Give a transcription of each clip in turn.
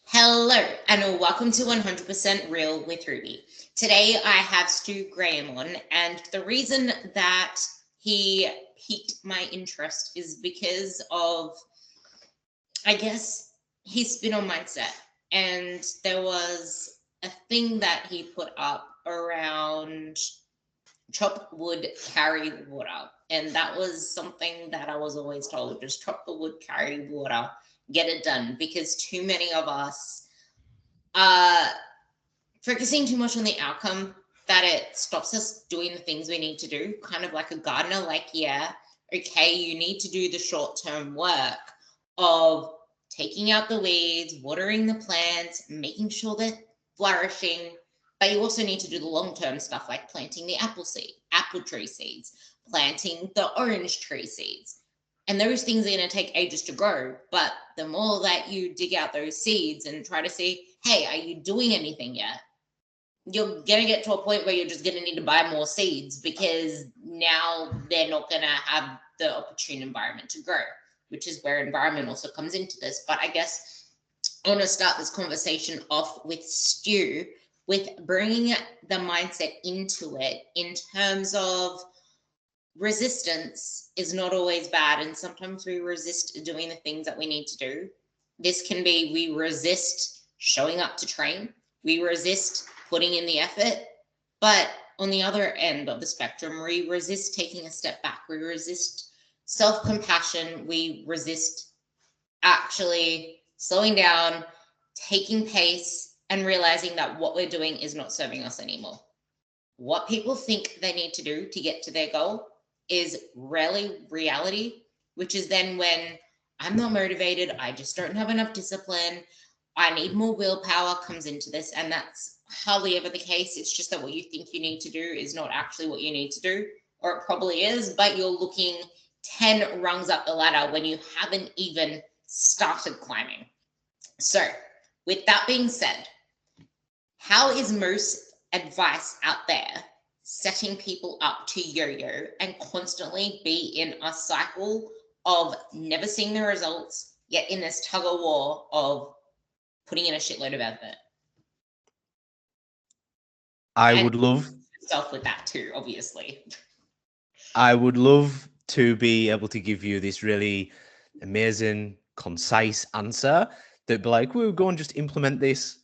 Hello, and welcome to 100% Real with Ruby. Today I have Stu Graham on, and the reason that he piqued my interest is because of, I guess, his spin on mindset. And there was a thing that he put up around chop wood, carry water. And that was something that I was always told, just chop the wood, carry water, get it done. Because too many of us uh, focusing too much on the outcome that it stops us doing the things we need to do. Kind of like a gardener, like, yeah, okay, you need to do the short term work of taking out the weeds, watering the plants, making sure they're flourishing. But you also need to do the long term stuff like planting the apple tree seeds, planting the orange tree seeds. And those things are going to take ages to grow. But the more that you dig out those seeds and try to see, hey, are you doing anything yet? You're going to get to a point where you're just going to need to buy more seeds because now they're not going to have the opportune environment to grow, which is where environment also comes into this. But I guess I want to start this conversation off with Stu, with bringing the mindset into it in terms of resistance is not always bad. And sometimes we resist doing the things that we need to do. This can be we resist showing up to train, we resist putting in the effort. But on the other end of the spectrum, we resist taking a step back, we resist self compassion, we resist actually slowing down, taking pace, and realizing that what we're doing is not serving us anymore. What people think they need to do to get to their goal is rarely reality, which is then when I'm not motivated, I just don't have enough discipline, I need more willpower comes into this. And that's hardly ever the case. It's just that what you think you need to do is not actually what you need to do, or it probably is, but you're looking 10 rungs up the ladder when you haven't even started climbing. So, with that being said, how is most advice out there setting people up to yo-yo and constantly be in a cycle of never seeing the results, yet in this tug of war of putting in a shitload of effort? I And would love yourself with that too, obviously. I would love to be able to give you this really amazing, concise answer that'd be like, we'll go and just implement this.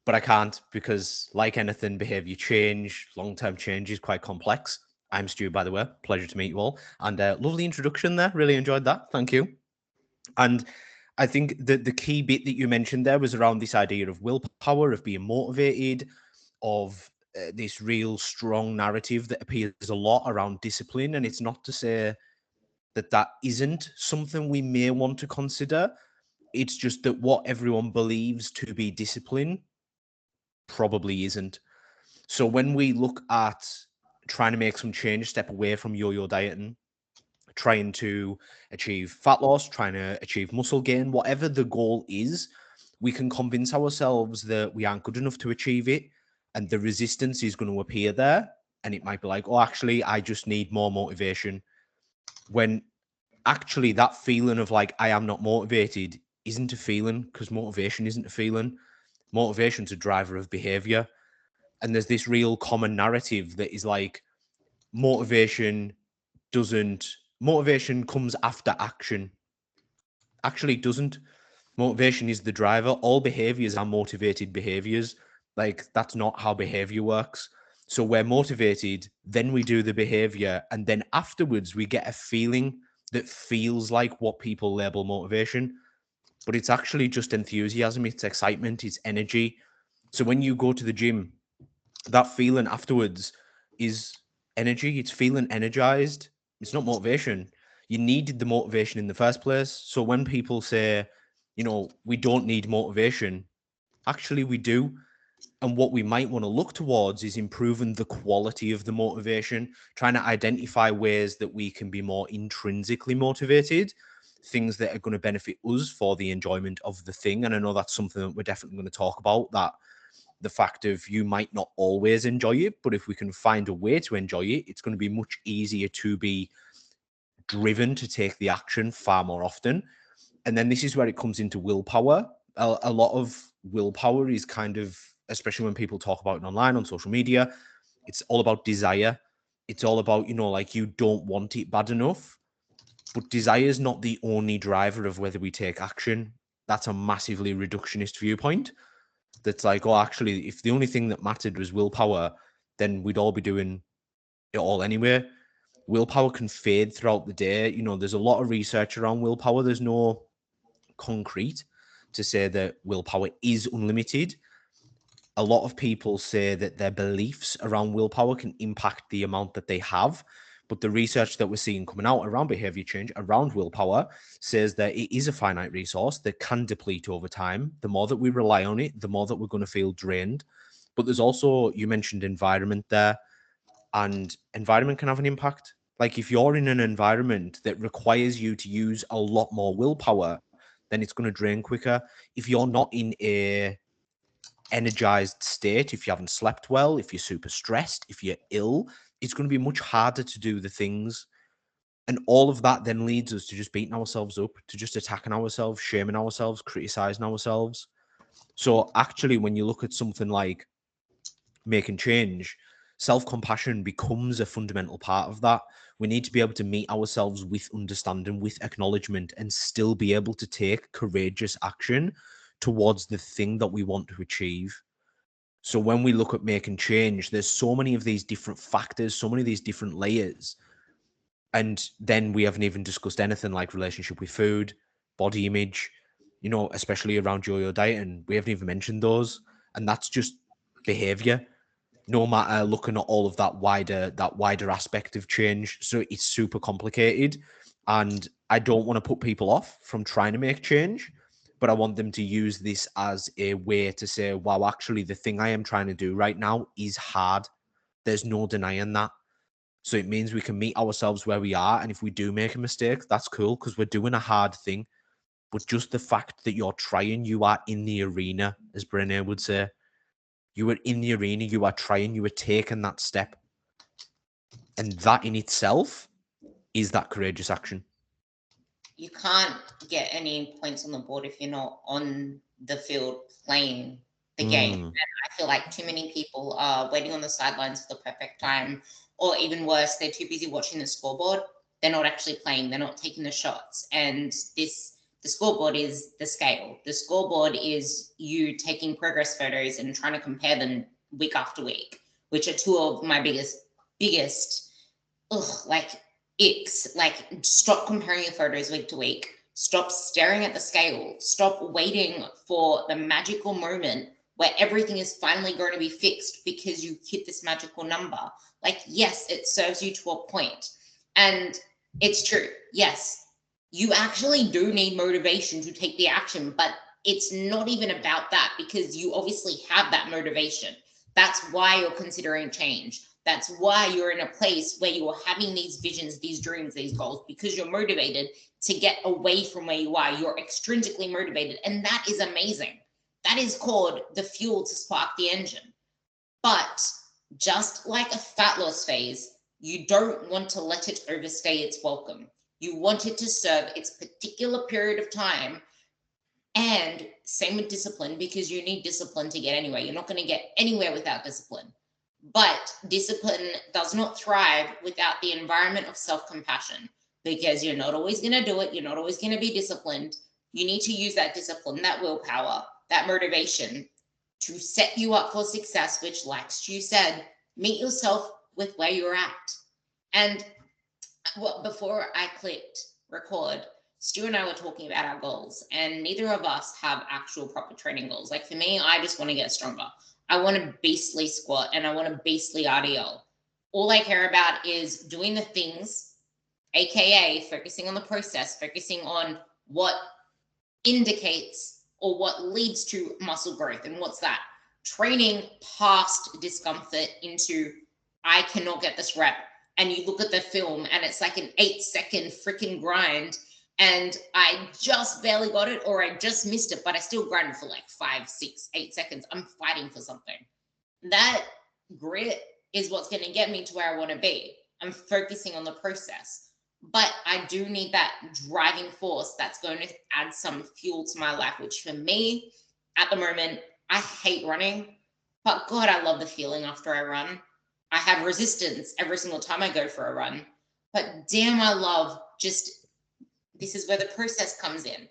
But I can't because, like anything, behavior change, long term change is quite complex. I'm Stu, by the way. Pleasure to meet you all. And lovely introduction there. Really enjoyed that. Thank you. And I think that the key bit that you mentioned there was around this idea of willpower, of being motivated, of this real strong narrative that appears a lot around discipline. And it's not to say that that isn't something we may want to consider. It's just that what everyone believes to be discipline probably isn't. So when we look at trying to make some change, step away from yo-yo dieting, trying to achieve fat loss, trying to achieve muscle gain, whatever the goal is, we can convince ourselves that we aren't good enough to achieve it. And the resistance is going to appear there. And it might be like, oh, actually, I just need more motivation. When actually that feeling of like, I am not motivated isn't a feeling, because motivation isn't a feeling. Motivation's a driver of behavior. And there's this real common narrative that is like, motivation doesn't motivation comes after action. Actually, it doesn't. Motivation is the driver. All behaviors are motivated behaviors. Like, that's not how behavior works. So we're motivated, then we do the behavior, and then afterwards we get a feeling that feels like what people label motivation. But it's actually just enthusiasm, it's excitement, it's energy. So when you go to the gym, that feeling afterwards is energy. It's feeling energized. It's not motivation. You needed the motivation in the first place. So when people say, we don't need motivation, actually we do. And what we might want to look towards is improving the quality of the motivation, trying to identify ways that we can be more intrinsically motivated, things that are going to benefit us for the enjoyment of the thing. And I know that's something that we're definitely going to talk about, that the fact of you might not always enjoy it, but if we can find a way to enjoy it, it's going to be much easier to be driven to take the action far more often. And then this is where it comes into willpower. a lot of willpower is kind of, especially when people talk about it online on social media, it's all about desire. It's all about, like you don't want it bad enough. But desire is not the only driver of whether we take action. That's a massively reductionist viewpoint. That's like, oh, actually, if the only thing that mattered was willpower, then we'd all be doing it all anyway. Willpower can fade throughout the day. There's a lot of research around willpower. There's no concrete to say that willpower is unlimited. A lot of people say that their beliefs around willpower can impact the amount that they have. But the research that we're seeing coming out around behavior change, around willpower, says that it is a finite resource that can deplete over time. The more that we rely on it, the more that we're going to feel drained. But there's also, you mentioned environment there, and environment can have an impact. Like if you're in an environment that requires you to use a lot more willpower, then it's going to drain quicker. If you're not in a energized state, if you haven't slept well, if you're super stressed, if you're ill, it's going to be much harder to do the things. And all of that then leads us to just beating ourselves up, to just attacking ourselves, shaming ourselves, criticizing ourselves. So actually, when you look at something like making change, self-compassion becomes a fundamental part of that. We need to be able to meet ourselves with understanding, with acknowledgement, and still be able to take courageous action towards the thing that we want to achieve. So when we look at making change, there's so many of these different factors, so many of these different layers. And then we haven't even discussed anything like relationship with food, body image, especially around yo-yo diet. And we haven't even mentioned those. And that's just behavior, no matter looking at all of that wider aspect of change. So it's super complicated. And I don't want to put people off from trying to make change, but I want them to use this as a way to say, wow, actually, the thing I am trying to do right now is hard. There's no denying that. So it means we can meet ourselves where we are. And if we do make a mistake, that's cool because we're doing a hard thing. But just the fact that you're trying, you are in the arena, as Brené would say. You are in the arena, you are trying, you are taking that step. And that in itself is that courageous action. You can't get any points on the board if you're not on the field playing the game. And I feel like too many people are waiting on the sidelines for the perfect time, or even worse, they're too busy watching the scoreboard. They're not actually playing, they're not taking the shots. And the scoreboard is the scale. The scoreboard is you taking progress photos and trying to compare them week after week, which are two of my biggest icks. Like, stop comparing your photos week to week. Stop staring at the scale. Stop waiting for the magical moment where everything is finally going to be fixed because you hit this magical number. Like, yes, it serves you to a point. And it's true. Yes, you actually do need motivation to take the action, but it's not even about that because you obviously have that motivation. That's why you're considering change. That's why you're in a place where you are having these visions, these dreams, these goals, because you're motivated to get away from where you are. You're extrinsically motivated. And that is amazing. That is called the fuel to spark the engine. But just like a fat loss phase, you don't want to let it overstay its welcome. You want it to serve its particular period of time. And same with discipline, because you need discipline to get anywhere. You're not going to get anywhere without discipline. But discipline does not thrive without the environment of self-compassion, because you're not always going to do it. You're not always going to be disciplined. You need to use that discipline, that willpower, that motivation to set you up for success, which, like Stu said, meet yourself with where you're at. And before I clicked record, Stu and I were talking about our goals, and neither of us have actual proper training goals. Like for me, I just want to get stronger. I want a beastly squat and I want a beastly RDL. All I care about is doing the things, AKA focusing on the process, focusing on what indicates or what leads to muscle growth. And what's that? Training past discomfort into, I cannot get this rep. And you look at the film and it's like an 8-second freaking grind. And I just barely got it, or I just missed it, but I still grinded for like 5, 6, 8 seconds. I'm fighting for something. That grit is what's going to get me to where I want to be. I'm focusing on the process. but I do need that driving force that's going to add some fuel to my life, which for me at the moment, I hate running, but God, I love the feeling after I run. I have resistance every single time I go for a run, but damn, I love just this is where the process comes in.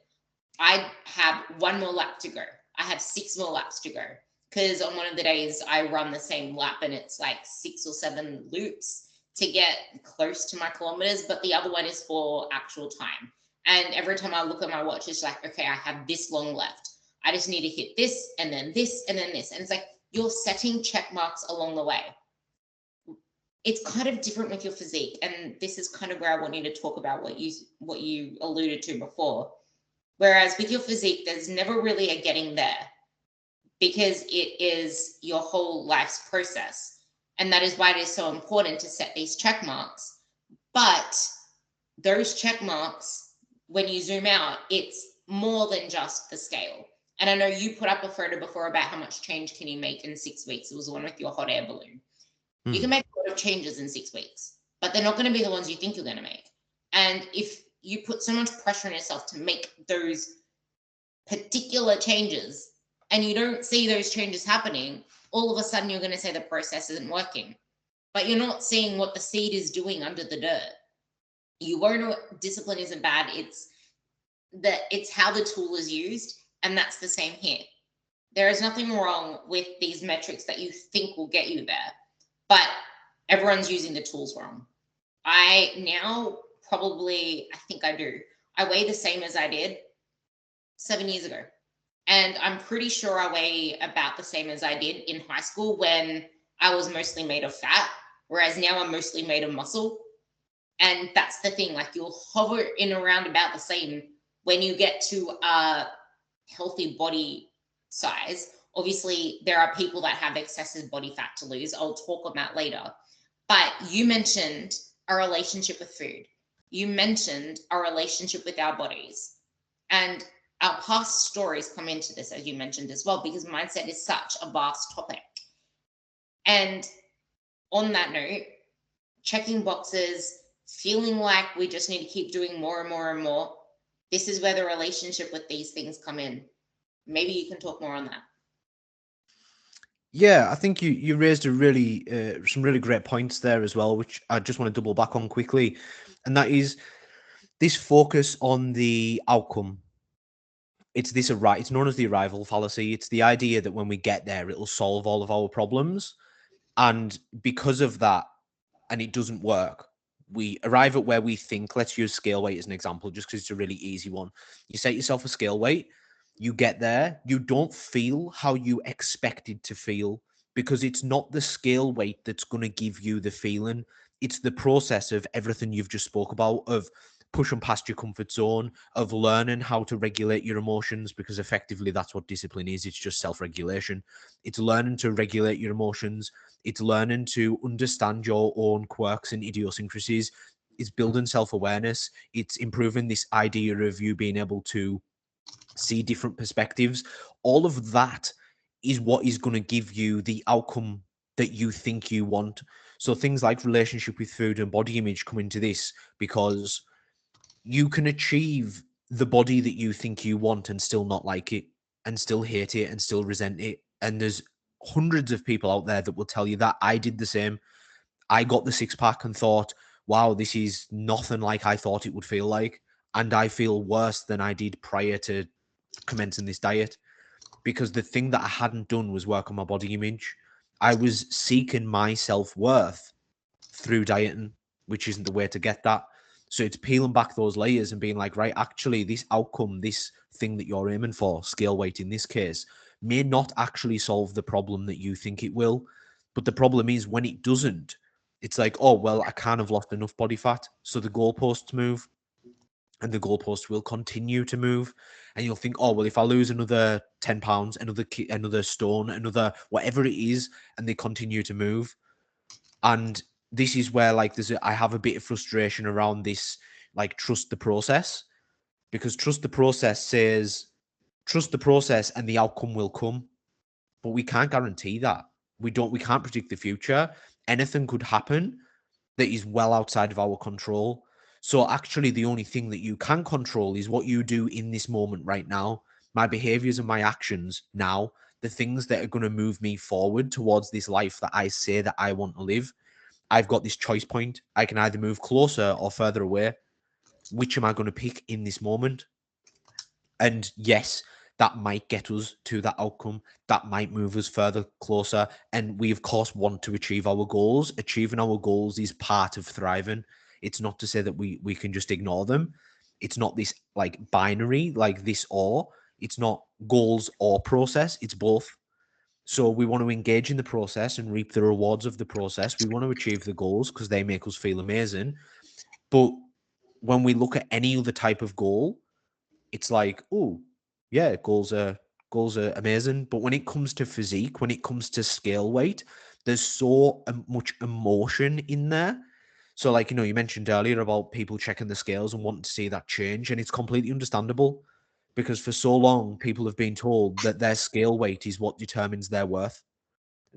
I have one more lap to go. I have 6 more laps to go. Because on one of the days I run the same lap and it's like 6 or 7 loops to get close to my kilometers, but the other one is for actual time. And every time I look at my watch, it's like, okay, I have this long left. I just need to hit this and then this and then this. And it's like you're setting check marks along the way. It's kind of different with your physique. And this is kind of where I want you to talk about what you alluded to before. Whereas with your physique, there's never really a getting there because it is your whole life's process. And that is why it is so important to set these check marks. But those check marks, when you zoom out, it's more than just the scale. And I know you put up a photo before about how much change can you make in 6 weeks. It was the one with your hot air balloon. You can make a lot of changes in 6 weeks, but they're not going to be the ones you think you're going to make. And if you put so much pressure on yourself to make those particular changes and you don't see those changes happening, all of a sudden you're going to say the process isn't working. But you're not seeing what the seed is doing under the dirt. You won't know discipline isn't bad. It's how the tool is used, and that's the same here. There is nothing wrong with these metrics that you think will get you there, but everyone's using the tools wrong. I now probably, I think I do. I weigh the same as I did 7 years ago. And I'm pretty sure I weigh about the same as I did in high school when I was mostly made of fat, whereas now I'm mostly made of muscle. And that's the thing, like you'll hover in around about the same when you get to a healthy body size. Obviously, there are people that have excessive body fat to lose. I'll talk on that later. But you mentioned a relationship with food. You mentioned a relationship with our bodies. And our past stories come into this, as you mentioned as well, because mindset is such a vast topic. And on that note, checking boxes, feeling like we just need to keep doing more and more and more, this is where the relationship with these things come in. Maybe you can talk more on that. Yeah, I think you raised a really some really great points there as well, which I just want to double back on quickly, and that is this focus on the outcome. It's known as the arrival fallacy. It's the idea that when we get there, it'll solve all of our problems, and because of that, and it doesn't work. We arrive at where we think. Let's use scale weight as an example, just because it's a really easy one. You set yourself a scale weight, you get there, you don't feel how you expected to feel because it's not the scale weight that's going to give you the feeling. It's the process of everything you've just spoke about, of pushing past your comfort zone, of learning how to regulate your emotions, because effectively that's what discipline is. It's just self-regulation. It's learning to regulate your emotions. It's learning to understand your own quirks and idiosyncrasies. It's building self-awareness. It's improving this idea of you being able to see different perspectives. All of that is what is going to give you the outcome that you think you want. So things like relationship with food and body image come into this, because you can achieve the body that you think you want and still not like it, and still hate it, and still resent it. And there's hundreds of people out there that will tell you that. I did the same. I got the six pack and thought, wow, this is nothing like I thought it would feel like. And I feel worse than I did prior to commencing this diet, because the thing that I hadn't done was work on my body image. I was seeking my self worth through dieting, which isn't the way to get that. So it's peeling back those layers and being like, right, actually, this outcome, this thing that you're aiming for, scale weight in this case, may not actually solve the problem that you think it will. But the problem is when it doesn't, it's like, oh, well, I can't have lost enough body fat. So the goalposts move, and the goalpost will continue to move. And you'll think, oh, well, if I lose another 10 pounds, another stone, another whatever it is, and they continue to move. And this is where like I have a bit of frustration around this, like, trust the process, because trust the process says trust the process and the outcome will come, but we can't guarantee that. We can't predict the future. Anything could happen that is well outside of our control. So actually, the only thing that you can control is what you do in this moment right now, my behaviors and my actions now, the things that are going to move me forward towards this life that I say that I want to live. I've got this choice point. I can either move closer or further away. Which am I going to pick in this moment? And yes, that might get us to that outcome. That might move us further closer. And we, of course, want to achieve our goals. Achieving our goals is part of thriving. It's not to say that we can just ignore them. It's not this like binary, like this or. It's not goals or process. It's both. So we want to engage in the process and reap the rewards of the process. We want to achieve the goals because they make us feel amazing. But when we look at any other type of goal, it's like, oh, yeah, goals are amazing. But when it comes to physique, when it comes to scale weight, there's so much emotion in there. So, like, you mentioned earlier about people checking the scales and wanting to see that change, and it's completely understandable because for so long, people have been told that their scale weight is what determines their worth.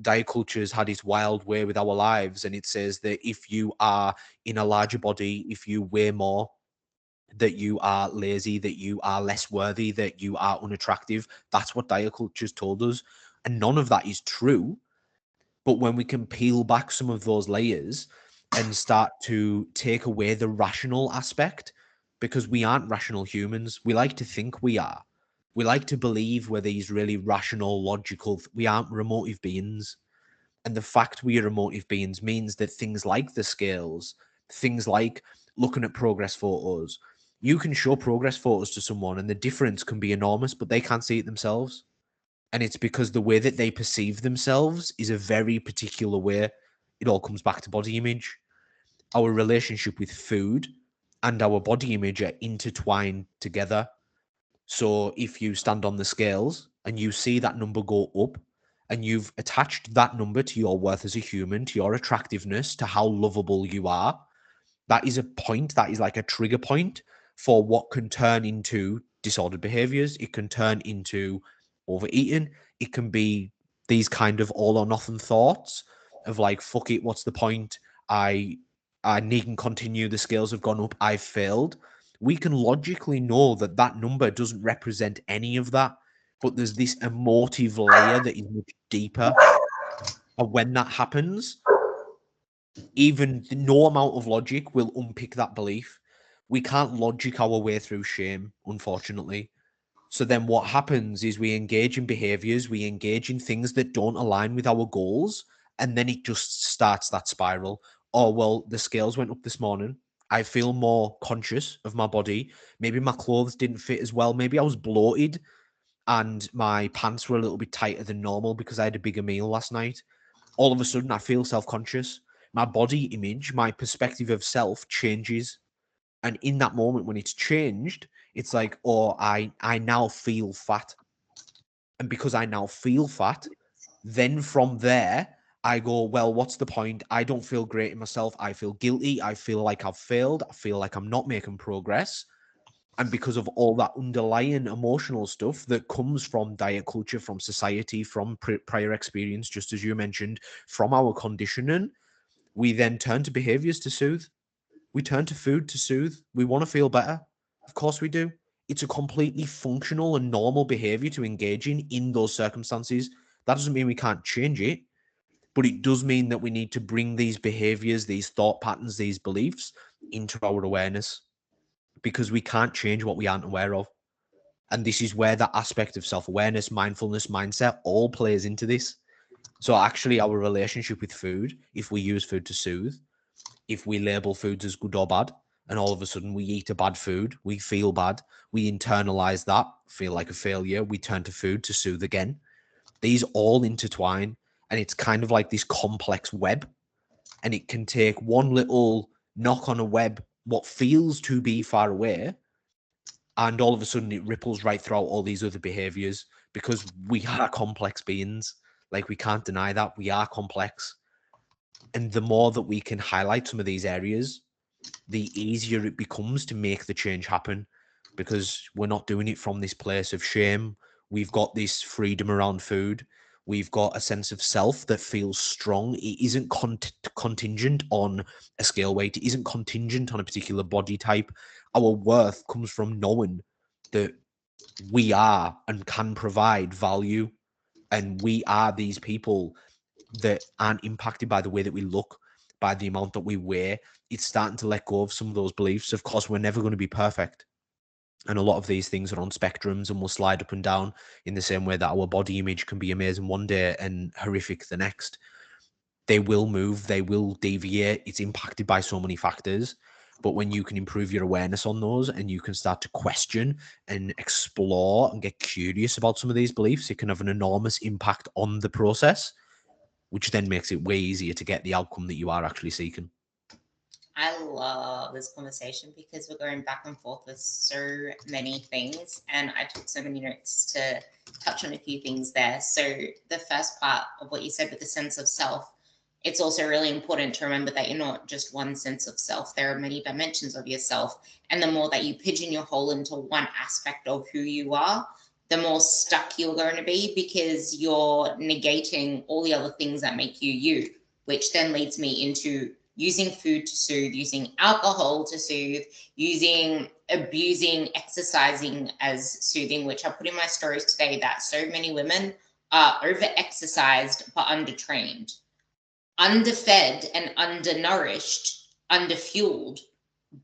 Diet culture has had its wild way with our lives, and it says that if you are in a larger body, if you weigh more, that you are lazy, that you are less worthy, that you are unattractive. That's what diet culture's told us. And none of that is true. But when we can peel back some of those layers and start to take away the rational aspect, because we aren't rational humans, we like to think we are. We like to believe we're these really rational, logical, we aren't emotive beings. And the fact we are emotive beings means that things like the scales, things like looking at progress photos, you can show progress photos to someone and the difference can be enormous, but they can't see it themselves. And it's because the way that they perceive themselves is a very particular way. It all comes back to body image. Our relationship with food and our body image are intertwined together. So if you stand on the scales and you see that number go up, and you've attached that number to your worth as a human, to your attractiveness, to how lovable you are, that is a point, that is like a trigger point for what can turn into disordered behaviors. It can turn into overeating. It can be these kind of all or nothing thoughts of like, fuck it, what's the point? I I needn't continue. The scales have gone up. I've failed. We can logically know that that number doesn't represent any of that, but there's this emotive layer that is much deeper. And when that happens, even no amount of logic will unpick that belief. We can't logic our way through shame, unfortunately. So then what happens is we engage in behaviors, we engage in things that don't align with our goals, and then it just starts that spiral. Oh, well, the scales went up this morning. I feel more conscious of my body. Maybe my clothes didn't fit as well. Maybe I was bloated and my pants were a little bit tighter than normal because I had a bigger meal last night. All of a sudden, I feel self conscious. My body image, my perspective of self changes. And in that moment, when it's changed, it's like, oh, I now feel fat. And because I now feel fat, then from there, I go, well, what's the point? I don't feel great in myself. I feel guilty. I feel like I've failed. I feel like I'm not making progress. And because of all that underlying emotional stuff that comes from diet culture, from society, from prior experience, just as you mentioned, from our conditioning, we then turn to behaviors to soothe. We turn to food to soothe. We want to feel better. Of course we do. It's a completely functional and normal behavior to engage in those circumstances. That doesn't mean we can't change it, but it does mean that we need to bring these behaviors, these thought patterns, these beliefs into our awareness because we can't change what we aren't aware of. And this is where that aspect of self awareness, mindfulness, mindset all plays into this. So, actually, our relationship with food, if we use food to soothe, if we label foods as good or bad, and all of a sudden we eat a bad food, we feel bad, we internalize that, feel like a failure, we turn to food to soothe again. These all intertwine, and it's kind of like this complex web. And it can take one little knock on a web, what feels to be far away, and all of a sudden it ripples right throughout all these other behaviors because we are complex beings. Like, we can't deny that we are complex. And the more that we can highlight some of these areas, the easier it becomes to make the change happen because we're not doing it from this place of shame. We've got this freedom around food. We've got a sense of self that feels strong. It isn't contingent on a scale weight. It isn't contingent on a particular body type. Our worth comes from knowing that we are and can provide value, and we are these people that aren't impacted by the way that we look, by the amount that we weigh. It's starting to let go of some of those beliefs. Of course, we're never going to be perfect. And a lot of these things are on spectrums and will slide up and down in the same way that our body image can be amazing one day and horrific the next. They will move, they will deviate. It's impacted by so many factors. But when you can improve your awareness on those and you can start to question and explore and get curious about some of these beliefs, it can have an enormous impact on the process, which then makes it way easier to get the outcome that you are actually seeking. I love this conversation because we're going back and forth with so many things, and I took so many notes to touch on a few things there. So the first part of what you said with the sense of self, it's also really important to remember that you're not just one sense of self. There are many dimensions of yourself, and the more that you pigeon your hole into one aspect of who you are, the more stuck you're going to be, because you're negating all the other things that make you you, which then leads me into using food to soothe, using alcohol to soothe, abusing exercising as soothing, which I put in my stories today, that so many women are over-exercised but undertrained, underfed and undernourished, underfueled,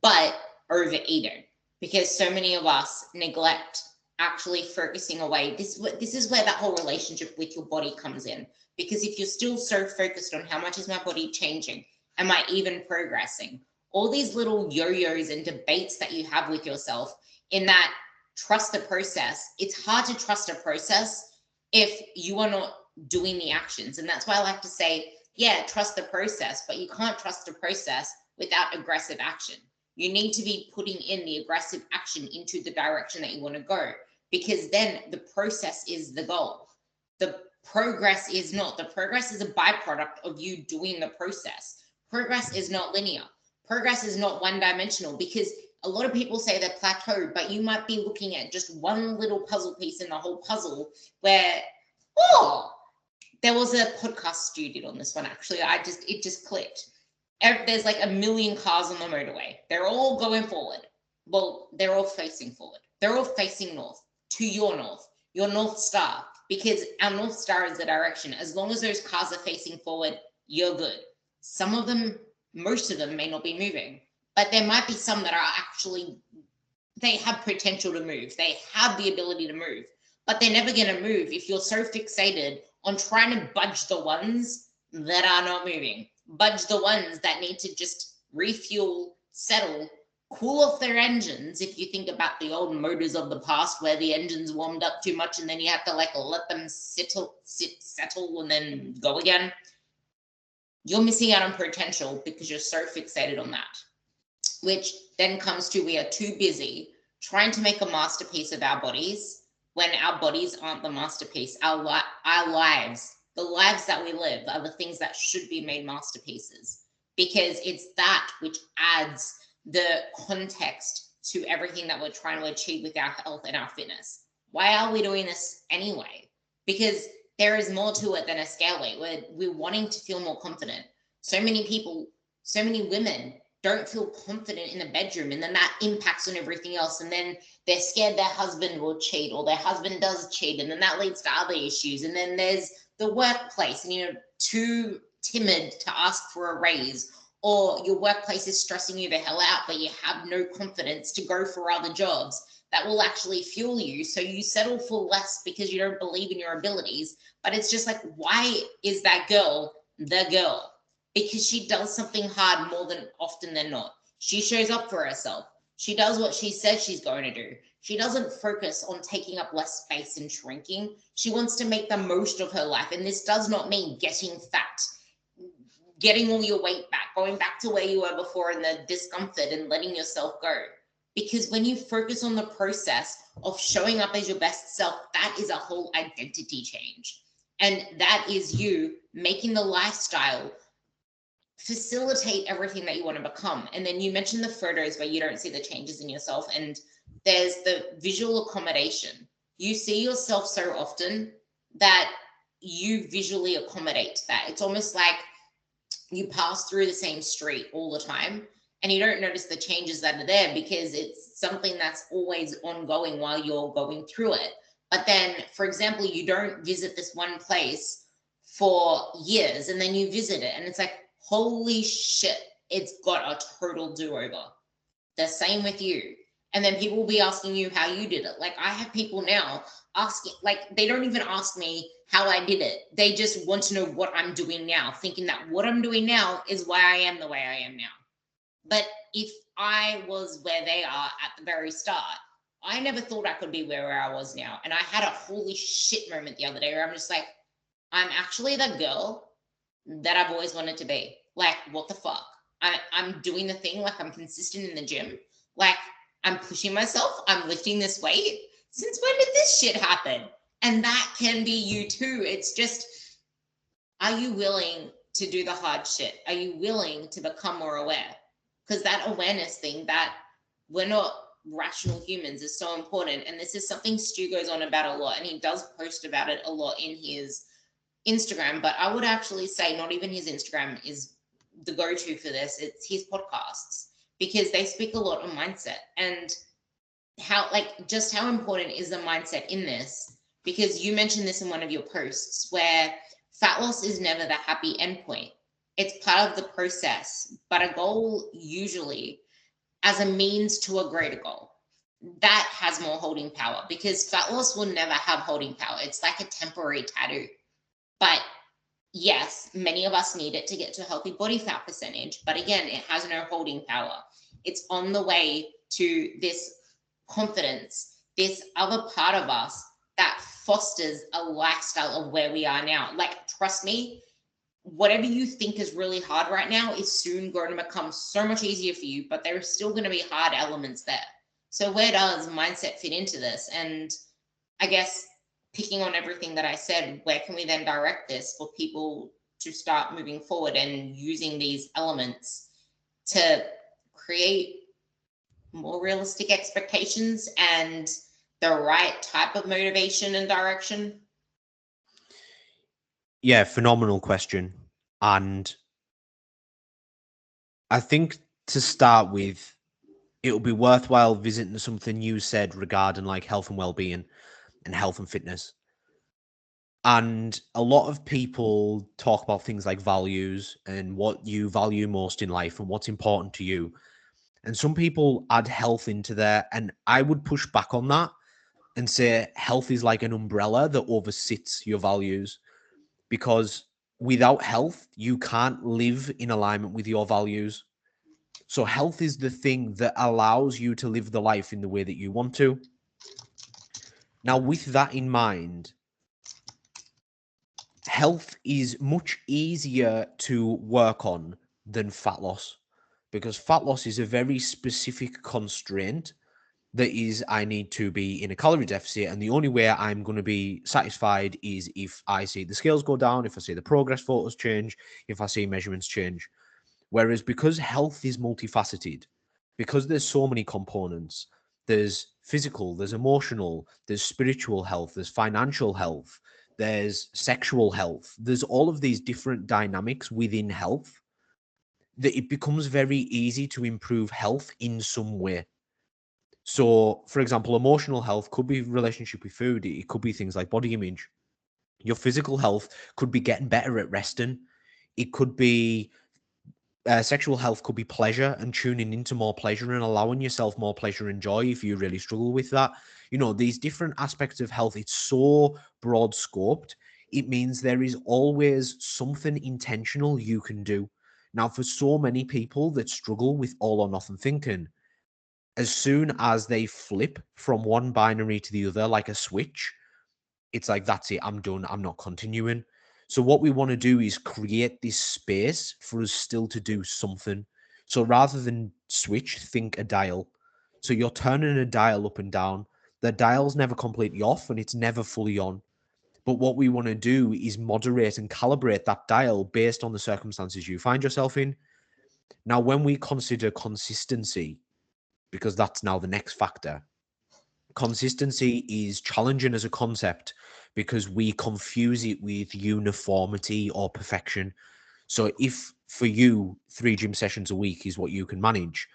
but overeaten, because so many of us neglect actually focusing away. This is where that whole relationship with your body comes in, because if you're still so focused on how much is my body changing, am I even progressing, all these little yo-yos and debates that you have with yourself, in that trust the process, it's hard to trust a process if you are not doing the actions. And that's why I like to say, yeah, trust the process, but you can't trust the process without aggressive action. You need to be putting in the aggressive action into the direction that you want to go, because then the process is the goal. The progress is not. The progress is a byproduct of you doing the process. Progress is not linear. Progress is not one-dimensional, because a lot of people say they're plateaued, but you might be looking at just one little puzzle piece in the whole puzzle where, oh, there was a podcast Stu did on this one, actually. It just clicked. There's like a million cars on the motorway. They're all going forward. Well, they're all facing forward. They're all facing north, to your North Star, because our North Star is the direction. As long as those cars are facing forward, you're good. Some of them, most of them may not be moving, but there might be some that are actually, they have potential to move. They have the ability to move, but they're never going to move if you're so fixated on trying to budge the ones that are not moving, budge the ones that need to just refuel, settle, cool off their engines. If you think about the old motors of the past where the engines warmed up too much and then you have to like let them settle and then go again, you're missing out on potential because you're so fixated on that. Which then comes to, we are too busy trying to make a masterpiece of our bodies when our bodies aren't the masterpiece. Our lives, the lives that we live, are the things that should be made masterpieces, because it's that which adds the context to everything that we're trying to achieve with our health and our fitness. Why are we doing this anyway? Because there is more to it than a scale weight. We're wanting to feel more confident. So many people, so many women don't feel confident in the bedroom, and then that impacts on everything else, and then they're scared their husband will cheat, or their husband does cheat, and then that leads to other issues. And then there's the workplace, and you're too timid to ask for a raise, or your workplace is stressing you the hell out, but you have no confidence to go for other jobs that will actually fuel you, so you settle for less because you don't believe in your abilities. But it's just like, why is that girl the girl? Because she does something hard more than often than not. She shows up for herself. She does what she says she's going to do. She doesn't focus on taking up less space and shrinking. She wants to make the most of her life. And this does not mean getting fat, getting all your weight back, going back to where you were before in the discomfort and letting yourself go. Because when you focus on the process of showing up as your best self, that is a whole identity change. And that is you making the lifestyle facilitate everything that you want to become. And then you mentioned the photos where you don't see the changes in yourself, and there's the visual accommodation. You see yourself so often that you visually accommodate that. It's almost like you pass through the same street all the time and you don't notice the changes that are there because it's something that's always ongoing while you're going through it. But then, for example, you don't visit this one place for years and then you visit it and it's like, holy shit, it's got a total do-over. The same with you. And then people will be asking you how you did it. Like I have people now asking, like they don't even ask me how I did it. They just want to know what I'm doing now, thinking that what I'm doing now is why I am the way I am now. But if I was where they are at the very start, I never thought I could be where I was now. And I had a holy shit moment the other day where I'm just like, I'm actually the girl that I've always wanted to be. Like, what the fuck? I'm doing the thing, like I'm consistent in the gym. Like I'm pushing myself, I'm lifting this weight. Since when did this shit happen? And that can be you too. It's just, are you willing to do the hard shit? Are you willing to become more aware? Because that awareness thing, that we're not rational humans, is so important. And this is something Stu goes on about a lot, and he does post about it a lot in his Instagram. But I would actually say not even his Instagram is the go-to for this. It's his podcasts, because they speak a lot on mindset and how, like, just how important is the mindset in this. Because you mentioned this in one of your posts where fat loss is never the happy endpoint. It's part of the process, but a goal usually as a means to a greater goal that has more holding power, because fat loss will never have holding power. It's like a temporary tattoo. But yes, many of us need it to get to a healthy body fat percentage. But again, it has no holding power. It's on the way to this confidence, this other part of us that fosters a lifestyle of where we are now. Like, trust me, whatever you think is really hard right now is soon going to become so much easier for you, but there are still going to be hard elements there. So where does mindset fit into this? And I guess, picking on everything that I said, where can we then direct this for people to start moving forward and using these elements to create more realistic expectations and the right type of motivation and direction? Yeah, phenomenal question. And I think to start with, it'll be worthwhile visiting something you said regarding like health and well-being and health and fitness. And a lot of people talk about things like values and what you value most in life and what's important to you. And some people add health into there. And I would push back on that and say health is like an umbrella that oversits your values, because without health, you can't live in alignment with your values. So health is the thing that allows you to live the life in the way that you want to. Now, with that in mind, health is much easier to work on than fat loss, because fat loss is a very specific constraint that is, I need to be in a calorie deficit, and the only way I'm going to be satisfied is if I see the scales go down, if I see the progress photos change, if I see measurements change. Whereas because health is multifaceted, because there's so many components, there's physical, there's emotional, there's spiritual health, there's financial health, there's sexual health, there's all of these different dynamics within health, that it becomes very easy to improve health in some way. So, for example, emotional health could be relationship with food. It could be things like body image. Your physical health could be getting better at resting. It could be sexual health, could be pleasure and tuning into more pleasure and allowing yourself more pleasure and joy if you really struggle with that. You know, these different aspects of health, it's so broad scoped. It means there is always something intentional you can do. Now, for so many people that struggle with all or nothing thinking, as soon as they flip from one binary to the other, like a switch, it's like, that's it, I'm done, I'm not continuing. So what we want to do is create this space for us still to do something. So rather than switch, think a dial. So you're turning a dial up and down. The dial's never completely off and it's never fully on. But what we want to do is moderate and calibrate that dial based on the circumstances you find yourself in. Now, when we consider consistency, because that's now the next factor, consistency is challenging as a concept because we confuse it with uniformity or perfection. So if for you 3 gym sessions a week is what you can manage,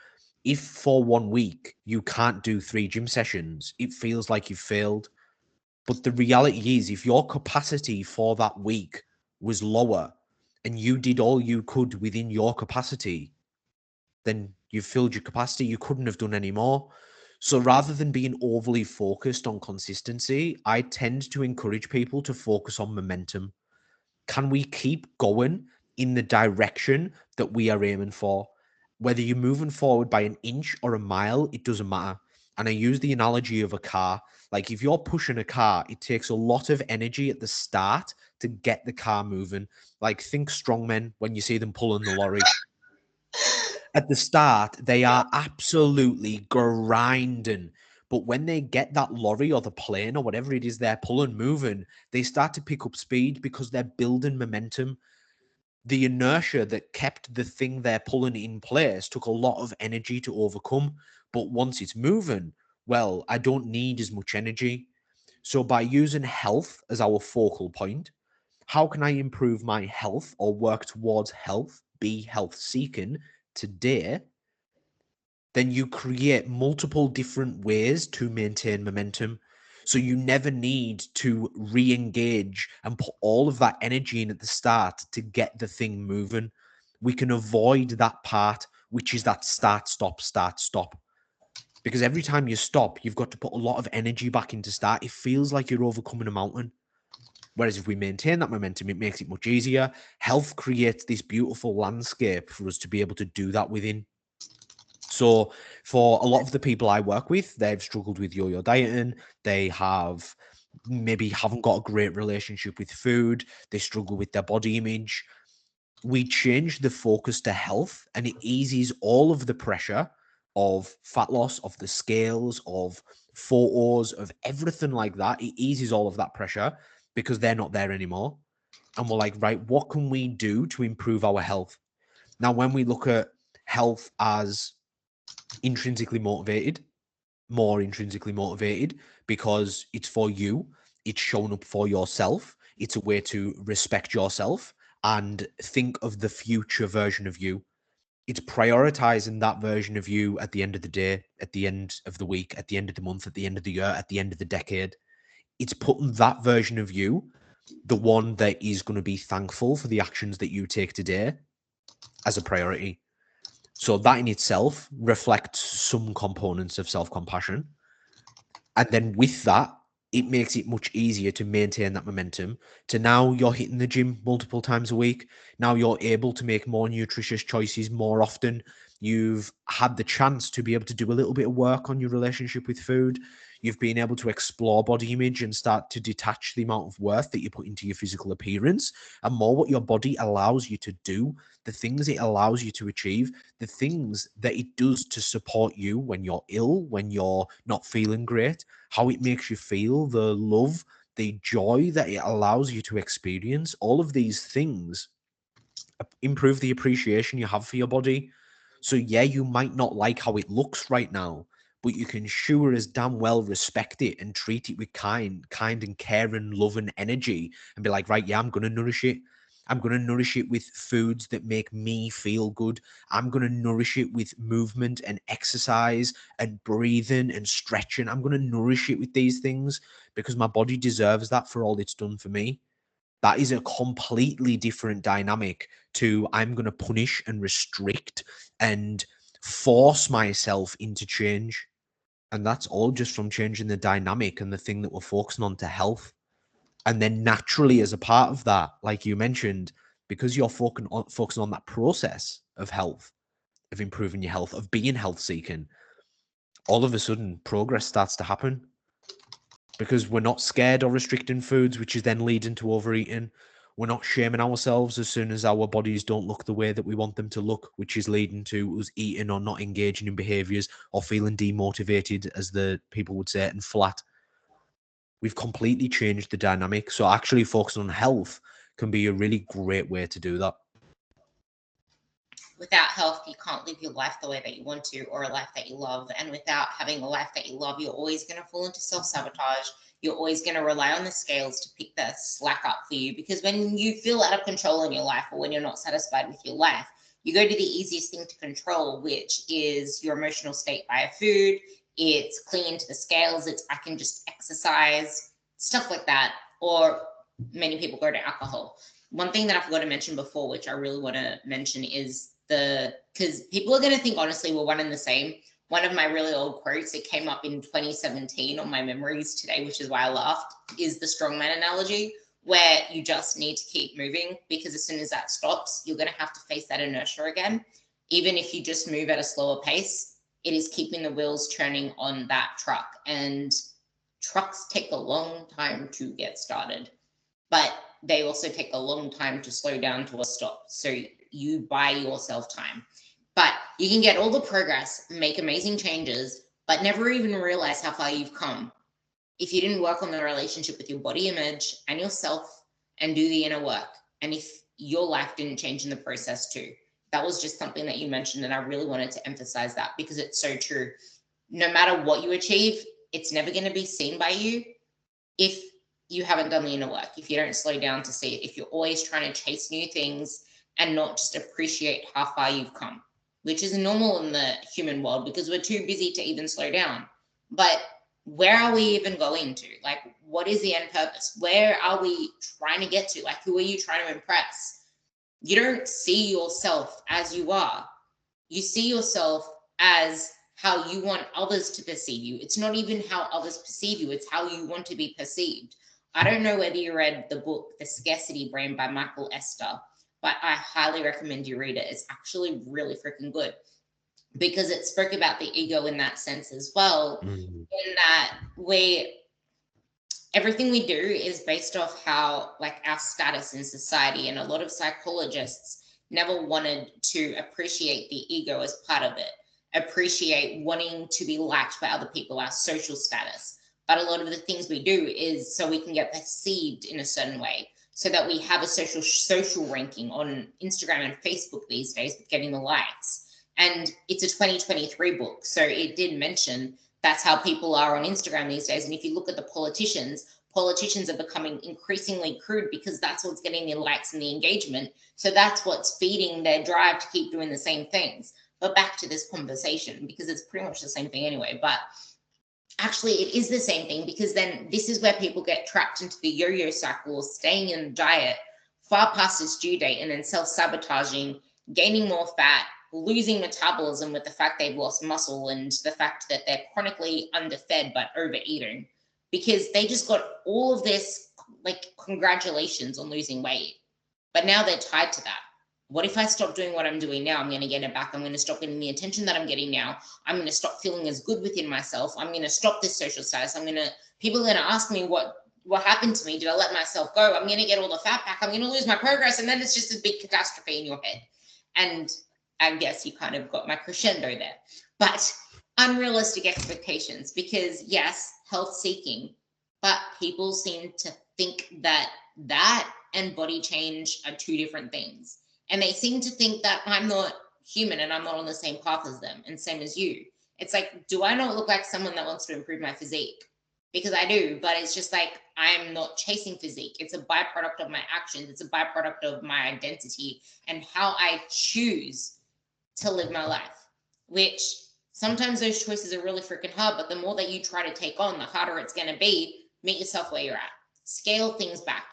if for 1 week you can't do 3 gym sessions, it feels like you've failed. But the reality is, if your capacity for that week was lower and you did all you could within your capacity, then you've filled your capacity. You couldn't have done any more. So rather than being overly focused on consistency, I tend to encourage people to focus on momentum. Can we keep going in the direction that we are aiming for? Whether you're moving forward by an inch or a mile, it doesn't matter. And I use the analogy of a car. Like if you're pushing a car, it takes a lot of energy at the start to get the car moving. Like think strongmen when you see them pulling the lorry. At the start, they Yeah. are absolutely grinding. But when they get that lorry or the plane or whatever it is they're pulling moving, they start to pick up speed because they're building momentum. The inertia that kept the thing they're pulling in place took a lot of energy to overcome. But once it's moving, well, I don't need as much energy. So by using health as our focal point, how can I improve my health or work towards health, be health seeking today? Then you create multiple different ways to maintain momentum. So you never need to re engage and put all of that energy in at the start to get the thing moving. We can avoid that part, which is that start, stop, start, stop. Because every time you stop, you've got to put a lot of energy back into start. It feels like you're overcoming a mountain. Whereas if we maintain that momentum, it makes it much easier. Health creates this beautiful landscape for us to be able to do that within. So for a lot of the people I work with, they've struggled with yo-yo dieting. They have maybe haven't got a great relationship with food. They struggle with their body image. We change the focus to health and it eases all of the pressure of fat loss, of the scales, of photos, of everything like that. It eases all of that pressure because they're not there anymore. And we're like, right, what can we do to improve our health? Now, when we look at health as intrinsically motivated, more intrinsically motivated because it's for you, it's shown up for yourself, it's a way to respect yourself and think of the future version of you. It's prioritizing that version of you at the end of the day, at the end of the week, at the end of the month, at the end of the year, at the end of the decade. It's putting that version of you, the one that is going to be thankful for the actions that you take today, as a priority. So that in itself reflects some components of self-compassion. And then with that, it makes it much easier to maintain that momentum. To now you're hitting the gym multiple times a week. Now you're able to make more nutritious choices more often. You've had the chance to be able to do a little bit of work on your relationship with food. You've been able to explore body image and start to detach the amount of worth that you put into your physical appearance and more what your body allows you to do, the things it allows you to achieve, the things that it does to support you when you're ill, when you're not feeling great, how it makes you feel, the love, the joy that it allows you to experience. All of these things improve the appreciation you have for your body. So yeah, you might not like how it looks right now, but you can sure as damn well respect it and treat it with kind and caring, love and energy and be like, right, yeah, I'm going to nourish it. I'm going to nourish it with foods that make me feel good. I'm going to nourish it with movement and exercise and breathing and stretching. I'm going to nourish it with these things because my body deserves that for all it's done for me. That is a completely different dynamic to I'm going to punish and restrict and force myself into change. And that's all just from changing the dynamic and the thing that we're focusing on to health. And then naturally, as a part of that, like you mentioned, because you're focusing on that process of health, of improving your health, of being health seeking, all of a sudden progress starts to happen because we're not scared or restricting foods, which is then leading to overeating. We're not shaming ourselves as soon as our bodies don't look the way that we want them to look, which is leading to us eating or not engaging in behaviors or feeling demotivated, as the people would say, and flat. We've completely changed the dynamic. So actually focusing on health can be a really great way to do that. Without health, you can't live your life the way that you want to or a life that you love. And without having a life that you love, you're always going to fall into self sabotage. you're always going to rely on the scales to pick the slack up for you. Because when you feel out of control in your life, or when you're not satisfied with your life, you go to the easiest thing to control, which is your emotional state via food. It's clinging to the scales. It's, I can just exercise, stuff like that. Or many people go to alcohol. One thing that I forgot to mention before, which I really want to mention, is because people are going to think, honestly, we're one and the same. One of my really old quotes, it came up in 2017 on my memories today, which is why I laughed, is the strongman analogy, where you just need to keep moving, because as soon as that stops, you're going to have to face that inertia again. Even if you just move at a slower pace, it is keeping the wheels turning on that truck. And trucks take a long time to get started, but they also take a long time to slow down to a stop. So you buy yourself time. But you can get all the progress, make amazing changes, but never even realize how far you've come if you didn't work on the relationship with your body image and yourself and do the inner work. And if your life didn't change in the process too. That was just something that you mentioned, and I really wanted to emphasize that because it's so true. No matter what you achieve, it's never going to be seen by you if you haven't done the inner work, if you don't slow down to see it, if you're always trying to chase new things and not just appreciate how far you've come, which is normal in the human world because we're too busy to even slow down. But where are we even going to? Like, what is the end purpose? Where are we trying to get to? Like, who are you trying to impress? You don't see yourself as you are. You see yourself as how you want others to perceive you. It's not even how others perceive you, it's how you want to be perceived. I don't know whether you read the book, The Scarcity Brain by Michael Esther, but I highly recommend you read it. It's actually really freaking good because it spoke about the ego in that sense as well, in that everything we do is based off how, like, our status in society, and a lot of psychologists never wanted to appreciate the ego as part of it, appreciate wanting to be liked by other people, our social status. But a lot of the things we do is so we can get perceived in a certain way, so that we have a social ranking on Instagram and Facebook these days with getting the likes. And it's a 2023 book, so it did mention that's how people are on Instagram these days. And if you look at the politicians are becoming increasingly crude because that's what's getting the likes and the engagement. So that's what's feeding their drive to keep doing the same things. But back to this conversation, because it's pretty much the same thing anyway, but actually it is the same thing, because then this is where people get trapped into the yo-yo cycle, staying in the diet far past its due date, and then self-sabotaging, gaining more fat, losing metabolism with the fact they've lost muscle, and the fact that they're chronically underfed but overeating, because they just got all of this, like, congratulations on losing weight, but now they're tied to that. What if I stop doing what I'm doing now? I'm going to get it back. I'm going to stop getting the attention that I'm getting now. I'm going to stop feeling as good within myself. I'm going to stop this social status. People are going to ask me what happened to me. Did I let myself go? I'm going to get all the fat back. I'm going to lose my progress. And then it's just a big catastrophe in your head. And I guess you kind of got my crescendo there. But unrealistic expectations, because yes, health seeking, but people seem to think that and body change are two different things. And they seem to think that I'm not human and I'm not on the same path as them, and same as you. It's like, do I not look like someone that wants to improve my physique? Because I do, but it's just like, I'm not chasing physique. It's a byproduct of my actions. It's a byproduct of my identity and how I choose to live my life, which sometimes those choices are really freaking hard, but the more that you try to take on, the harder it's going to be. Meet yourself where you're at. Scale things back.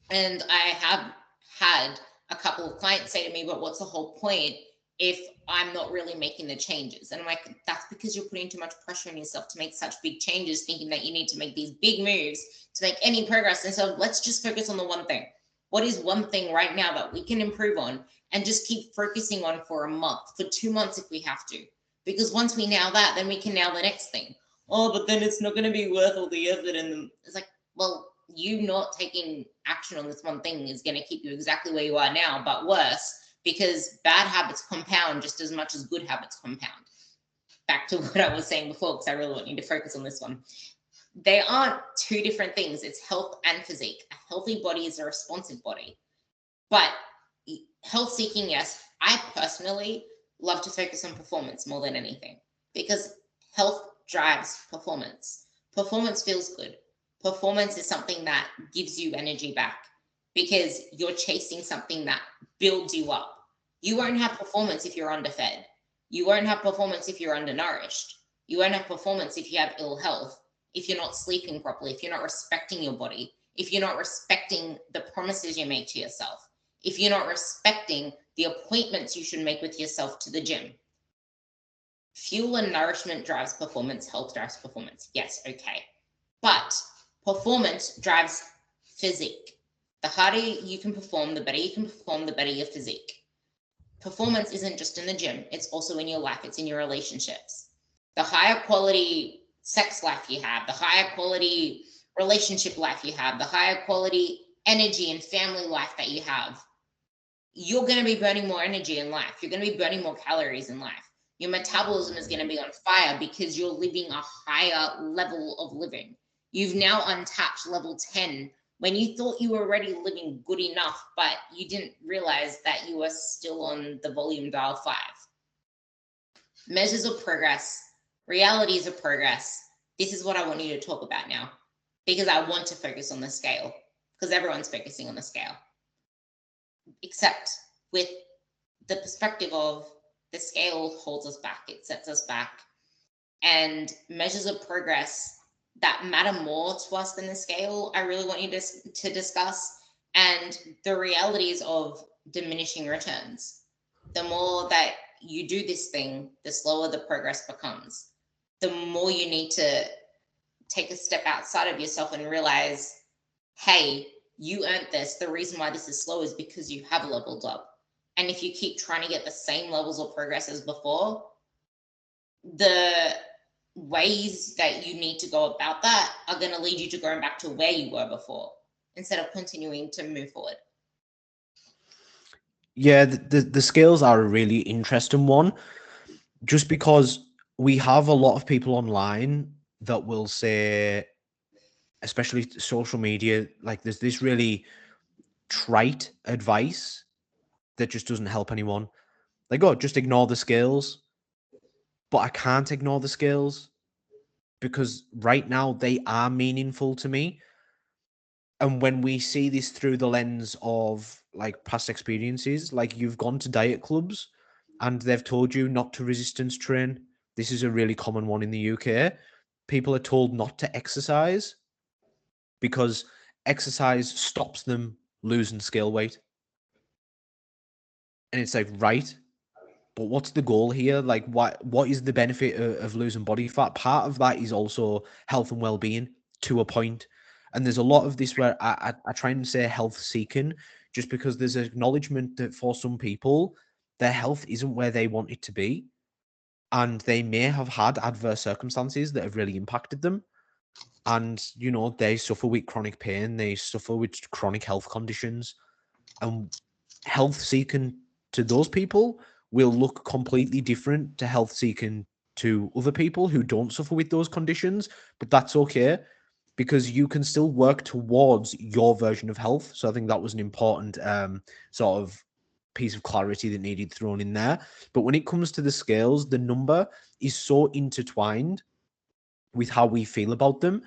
And I have had a couple of clients say to me, but what's the whole point if I'm not really making the changes? And I'm like, that's because you're putting too much pressure on yourself to make such big changes, thinking that you need to make these big moves to make any progress. And so let's just focus on the one thing. What is one thing right now that we can improve on, and just keep focusing on for a month, for 2 months if we have to? Because once we nail that, then we can nail the next thing. Oh, but then it's not going to be worth all the effort. And it's like, well, you not taking action on this one thing is going to keep you exactly where you are now, but worse, because bad habits compound just as much as good habits compound. Back to what I was saying before, because I really want you to focus on this one. They aren't two different things. It's health and physique. A healthy body is a responsive body. But health seeking, yes, I personally love to focus on performance more than anything, because health drives performance. Performance feels good. Performance is something that gives you energy back because you're chasing something that builds you up. You won't have performance if you're underfed. You won't have performance if you're undernourished. You won't have performance if you have ill health, if you're not sleeping properly, if you're not respecting your body, if you're not respecting the promises you make to yourself, if you're not respecting the appointments you should make with yourself to the gym. Fuel and nourishment drives performance, health drives performance. Yes, okay. But performance drives physique. The harder you can perform, the better you can perform, the better your physique. Performance isn't just in the gym, it's also in your life, it's in your relationships. The higher quality sex life you have, the higher quality relationship life you have, the higher quality energy and family life that you have, you're going to be burning more energy in life. You're going to be burning more calories in life. Your metabolism is going to be on fire because you're living a higher level of living. You've now untapped level 10 when you thought you were already living good enough, but you didn't realize that you were still on the volume dial 5. Measures of progress, realities of progress. This is what I want you to talk about now because I want to focus on the scale because everyone's focusing on the scale. Except with the perspective of the scale holds us back, it sets us back. And measures of progress that matter more to us than the scale, I really want you to discuss. And the realities of diminishing returns. The more that you do this thing, the slower the progress becomes. The more you need to take a step outside of yourself and realize, hey, you earned this. The reason why this is slow is because you have leveled up. And if you keep trying to get the same levels of progress as before, the ways that you need to go about that are going to lead you to going back to where you were before instead of continuing to move forward. Yeah, the scales are a really interesting one, just because we have a lot of people online that will say, especially social media, like there's this really trite advice that just doesn't help anyone. Like, oh, just ignore the scales. But I can't ignore the scales because right now they are meaningful to me. And when we see this through the lens of like past experiences, like you've gone to diet clubs and they've told you not to resistance train. This is a really common one in the UK. People are told not to exercise because exercise stops them losing scale weight. And it's like, right, but what's the goal here? Like, what is the benefit of losing body fat? Part of that is also health and well-being to a point. And there's a lot of this where I try and say health seeking, just because there's an acknowledgement that for some people, their health isn't where they want it to be. And they may have had adverse circumstances that have really impacted them. And, you know, they suffer with chronic pain, they suffer with chronic health conditions. And health seeking to those people will look completely different to health seeking to other people who don't suffer with those conditions. But that's okay because you can still work towards your version of health. So I think that was an important sort of piece of clarity that needed thrown in there. But when it comes to the scales, the number is so intertwined with how we feel about them.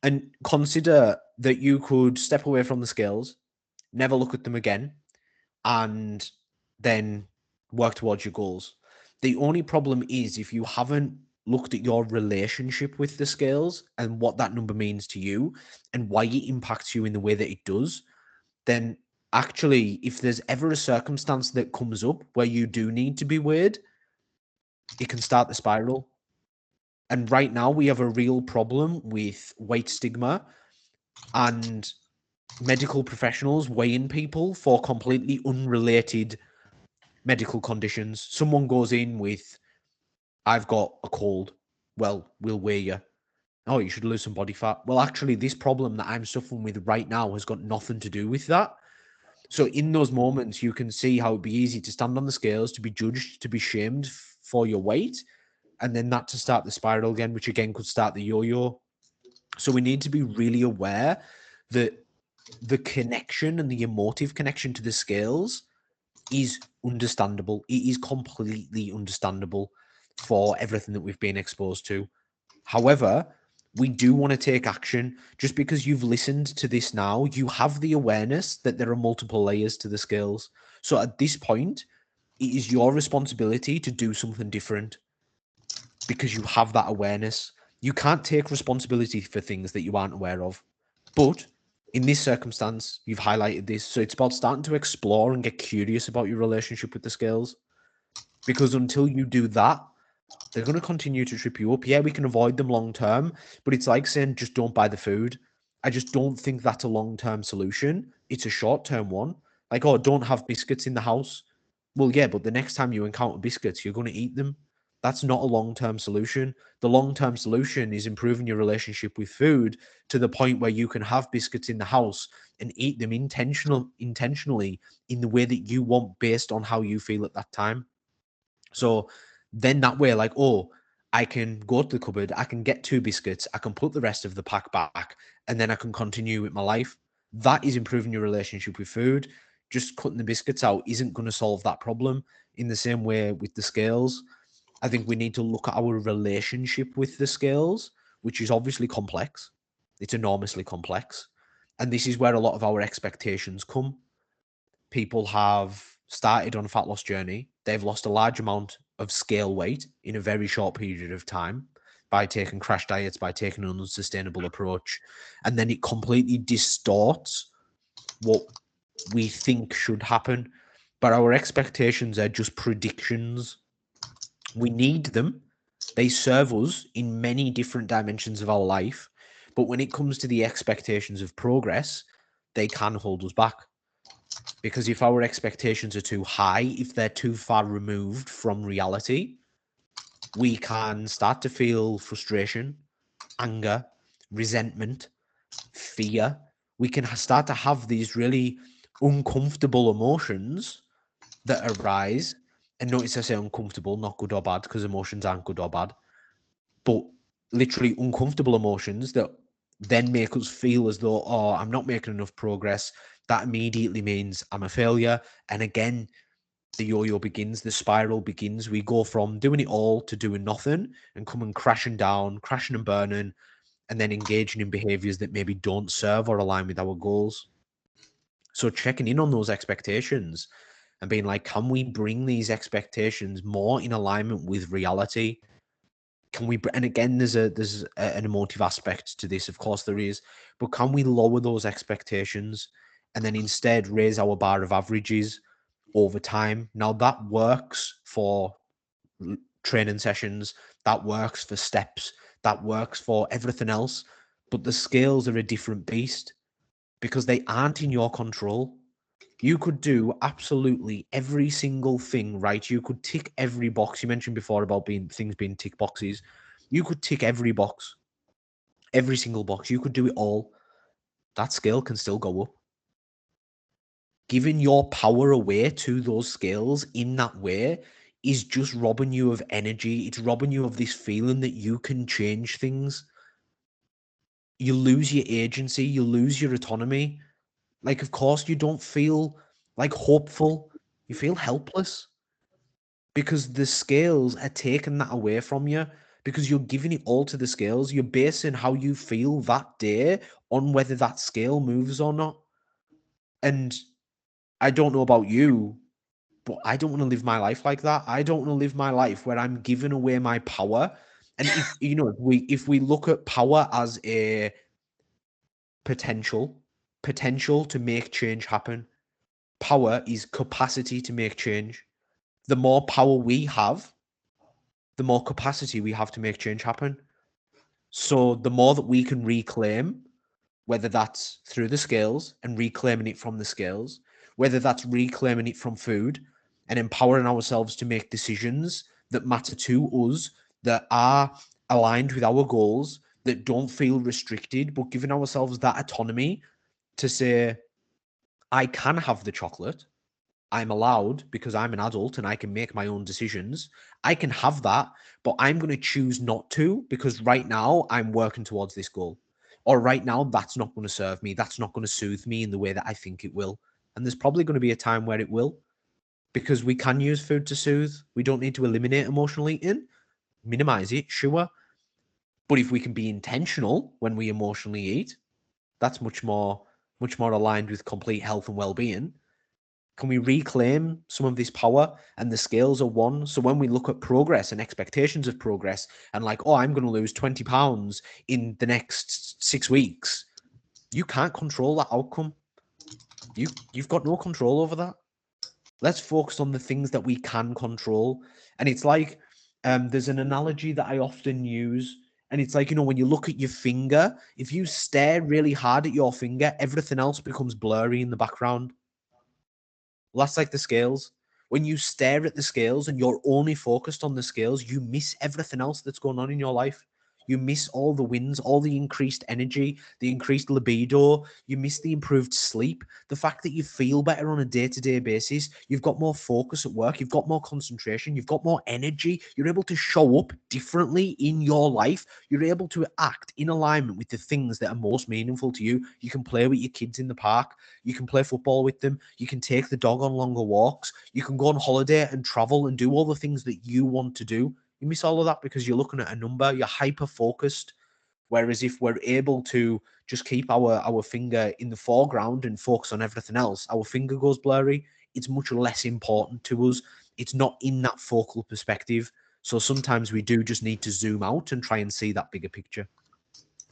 And consider that you could step away from the scales, never look at them again, and then work towards your goals. The only problem is if you haven't looked at your relationship with the scales and what that number means to you and why it impacts you in the way that it does, then actually, if there's ever a circumstance that comes up where you do need to be weighed, it can start the spiral. And right now, we have a real problem with weight stigma and medical professionals weighing people for completely unrelated medical conditions. Someone goes in with, I've got a cold. Well, we'll weigh you. Oh, you should lose some body fat. Well, actually, this problem that I'm suffering with right now has got nothing to do with that. So in those moments, you can see how it'd be easy to stand on the scales, to be judged, to be shamed for your weight, and then that to start the spiral again, which again could start the yo-yo. So we need to be really aware that the connection and the emotive connection to the scales is understandable. It is completely understandable for everything that we've been exposed to. However, We do want to take action. Just because you've listened to this now, you have the awareness that there are multiple layers to the scales. So at this point, it is your responsibility to do something different because you have that awareness. You can't take responsibility for things that you aren't aware of. But in this circumstance, you've highlighted this. So it's about starting to explore and get curious about your relationship with the scales. Because until you do that, they're going to continue to trip you up. Yeah, we can avoid them long term, but it's like saying just don't buy the food. I just don't think that's a long term solution. It's a short term one. Like, oh, don't have biscuits in the house. Well, yeah, but the next time you encounter biscuits, you're going to eat them. That's not a long term solution. The long term solution is improving your relationship with food to the point where you can have biscuits in the house and eat them intentionally in the way that you want based on how you feel at that time. So then that way, like, oh, I can go to the cupboard, I can get two biscuits, I can put the rest of the pack back, and then I can continue with my life. That is improving your relationship with food. Just cutting the biscuits out isn't going to solve that problem. In the same way with the scales, I think we need to look at our relationship with the scales, which is obviously complex. It's enormously complex. And this is where a lot of our expectations come. People have started on a fat loss journey. They've lost a large amount of scale weight in a very short period of time by taking crash diets, by taking an unsustainable approach. And then it completely distorts what we think should happen. But our expectations are just predictions. We need them. They serve us in many different dimensions of our life. But when it comes to the expectations of progress, they can hold us back. Because if our expectations are too high, if they're too far removed from reality, we can start to feel frustration, anger, resentment, fear. We can start to have these really uncomfortable emotions that arise. And notice I say uncomfortable, not good or bad, because emotions aren't good or bad, but literally uncomfortable emotions that then make us feel as though, oh, I'm not making enough progress. That immediately means I'm a failure. And again, the yo-yo begins, the spiral begins. We go from doing it all to doing nothing and coming crashing down, crashing and burning, and then engaging in behaviors that maybe don't serve or align with our goals. So checking in on those expectations and being like, can we bring these expectations more in alignment with reality? Can we, and again, an emotive aspect to this, of course there is, but can we lower those expectations and then instead raise our bar of averages over time? Now that works for training sessions, that works for steps, that works for everything else, but the scales are a different beast because they aren't in your control. You could do absolutely every single thing, right? You could tick every box. You mentioned before about things being tick boxes. You could tick every box, every single box. You could do it all. That scale can still go up. Giving your power away to those scales in that way is just robbing you of energy. It's robbing you of this feeling that you can change things. You lose your agency, you lose your autonomy. Like, of course, you don't feel like hopeful, you feel helpless because the scales are taking that away from you because you're giving it all to the scales. You're basing how you feel that day on whether that scale moves or not. And I don't know about you, but I don't want to live my life like that. I don't want to live my life where I'm giving away my power. And if you know, if we look at power as a potential to make change happen, power is capacity to make change. The more power we have, the more capacity we have to make change happen. So the more that we can reclaim, whether that's through the scales and reclaiming it from the scales, whether that's reclaiming it from food and empowering ourselves to make decisions that matter to us, that are aligned with our goals, that don't feel restricted, but giving ourselves that autonomy to say, I can have the chocolate. I'm allowed because I'm an adult and I can make my own decisions. I can have that, but I'm going to choose not to because right now I'm working towards this goal. Or right now, that's not going to serve me. That's not going to soothe me in the way that I think it will. And there's probably going to be a time where it will because we can use food to soothe. We don't need to eliminate emotional eating, minimize it, sure. But if we can be intentional when we emotionally eat, that's much more aligned with complete health and well-being. Can we reclaim some of this power? And the scales are one. So when we look at progress and expectations of progress and like, oh, I'm going to lose 20 pounds in the next 6 weeks, you can't control that outcome. You've got no control over that. Let's focus on the things that we can control. And it's like, there's an analogy that I often use. And it's like, when you look at your finger, if you stare really hard at your finger, everything else becomes blurry in the background. Well, that's like the scales. When you stare at the scales and you're only focused on the scales, you miss everything else that's going on in your life. You miss all the wins, all the increased energy, the increased libido. You miss the improved sleep, the fact that you feel better on a day-to-day basis. You've got more focus at work. You've got more concentration. You've got more energy. You're able to show up differently in your life. You're able to act in alignment with the things that are most meaningful to you. You can play with your kids in the park. You can play football with them. You can take the dog on longer walks. You can go on holiday and travel and do all the things that you want to do. You miss all of that because you're looking at a number. You're hyper focused. Whereas if we're able to just keep our finger in the foreground and focus on everything else, our finger goes blurry. It's much less important to us. It's not in that focal perspective. So sometimes we do just need to zoom out and try and see that bigger picture.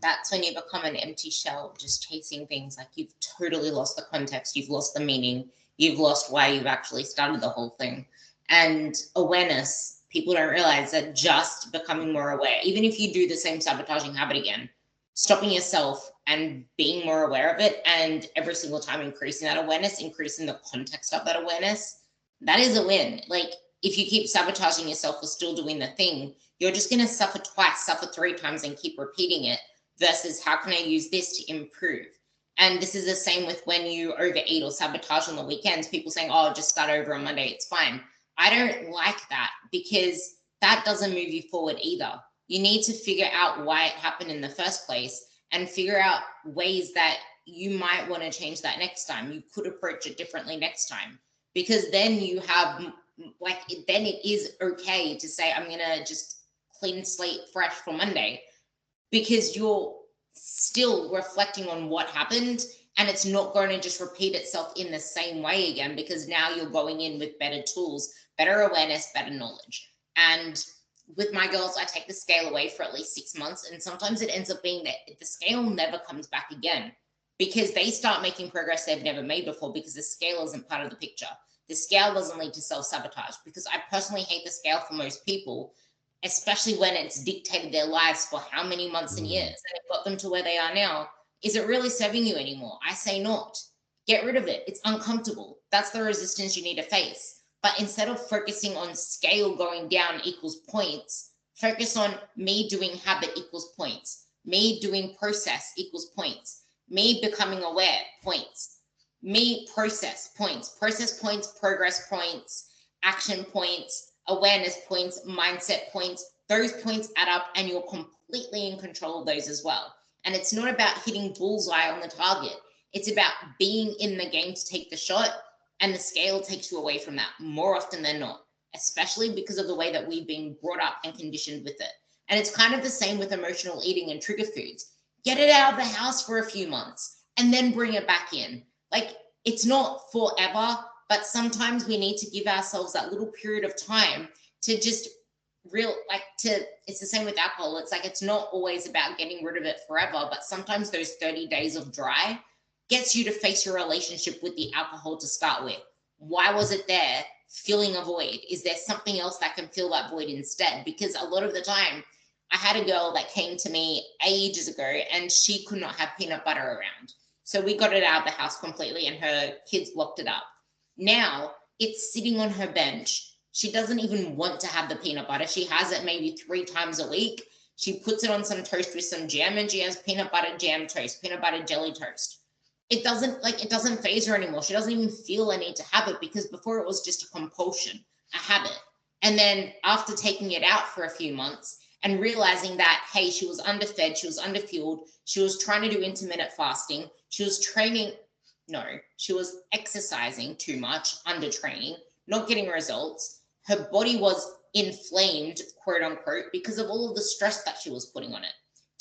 That's when you become an empty shell, just chasing things. Like, you've totally lost the context, you've lost the meaning, you've lost why you've actually started the whole thing. And awareness, people don't realize that just becoming more aware, even if you do the same sabotaging habit again, stopping yourself and being more aware of it, and every single time increasing that awareness, increasing the context of that awareness, that is a win. Like, if you keep sabotaging yourself for still doing the thing, you're just going to suffer twice, suffer 3 times, and keep repeating it, versus how can I use this to improve? And this is the same with when you overeat or sabotage on the weekends. People saying, oh, just start over on Monday, it's fine. I don't like that, because that doesn't move you forward either. You need to figure out why it happened in the first place and figure out ways that you might want to change that next time. You could approach it differently next time, because then you have, then it is okay to say, I'm going to just clean slate fresh for Monday, because you're still reflecting on what happened, and it's not going to just repeat itself in the same way again, because now you're going in with better tools, better awareness, better knowledge. And with my girls, I take the scale away for at least 6 months, and sometimes it ends up being that the scale never comes back again, because they start making progress they've never made before, because the scale isn't part of the picture. The scale doesn't lead to self-sabotage, because I personally hate the scale for most people, especially when it's dictated their lives for how many months and years, and it got them to where they are now. Is it really serving you anymore? I say not. Get rid of it. It's uncomfortable. That's the resistance you need to face. But instead of focusing on scale going down equals points, focus on me doing habit equals points, me doing process equals points, me becoming aware points, me process points, progress points, action points, awareness points, mindset points. Those points add up, and you're completely in control of those as well. And it's not about hitting bullseye on the target. It's about being in the game to take the shot, and the scale takes you away from that more often than not, especially because of the way that we've been brought up and conditioned with it. And it's kind of the same with emotional eating and trigger foods. Get it out of the house for a few months and then bring it back in. Like, it's not forever, but sometimes we need to give ourselves that little period of time to just it's the same with alcohol. It's like, it's not always about getting rid of it forever, but sometimes those 30 days of dry gets you to face your relationship with the alcohol to start with. Why was it there? Filling a void. Is there something else that can fill that void instead? Because a lot of the time, I had a girl that came to me ages ago, and she could not have peanut butter around. So we got it out of the house completely, and her kids locked it up. Now it's sitting on her bench. She doesn't even want to have the peanut butter. She has it maybe 3 times a week. She puts it on some toast with some jam, and she has peanut butter jam toast, peanut butter jelly toast. It doesn't faze her anymore. She doesn't even feel a need to have it, because before it was just a compulsion, a habit. And then after taking it out for a few months and realizing that, hey, she was underfed, she was underfueled, she was trying to do intermittent fasting, she was exercising too much, under training, not getting results. Her body was inflamed, quote unquote, because of all of the stress that she was putting on it.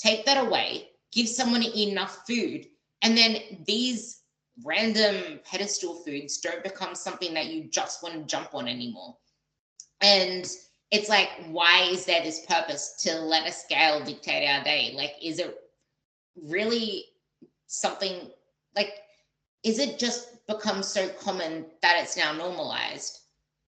take that away, give someone enough food, and then these random pedestal foods don't become something that you just want to jump on anymore. And it's like, why is there this purpose to let a scale dictate our day? Like, is it really something like, is it just become so common that it's now normalized?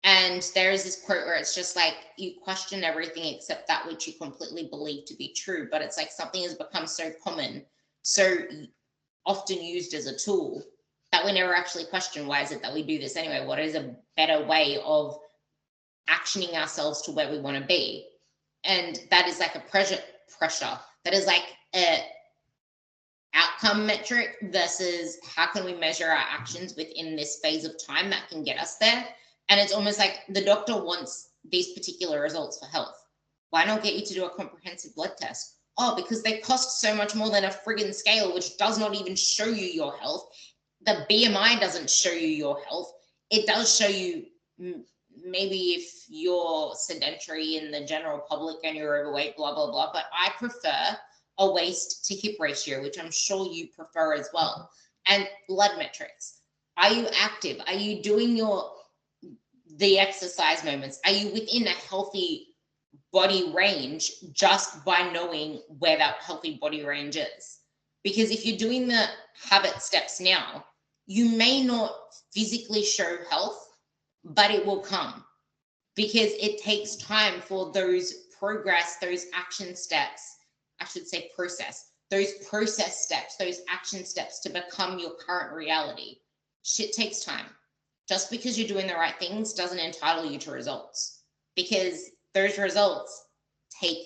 And there is this quote where it's just like, you question everything except that which you completely believe to be true. But it's like something has become so common, so often used as a tool, that we never actually question, why is it that we do this anyway? What is a better way of actioning ourselves to where we want to be? And that is like a pressure. That is like a outcome metric versus how can we measure our actions within this phase of time that can get us there. And it's almost like the doctor wants these particular results for health. Why not get you to do a comprehensive blood test? Oh, because they cost so much more than a friggin' scale, which does not even show you your health. The BMI doesn't show you your health. It does show you maybe if you're sedentary in the general public and you're overweight, blah, blah, blah. But I prefer a waist to hip ratio, which I'm sure you prefer as well. And blood metrics. Are you active? Are you doing the exercise moments? Are you within a healthy body range just by knowing where that healthy body range is? Because if you're doing the habit steps now, you may not physically show health, but it will come, because it takes time for those progress, those action steps, I should say process, those process steps, those action steps to become your current reality. Shit takes time. Just because you're doing the right things doesn't entitle you to results, because those results take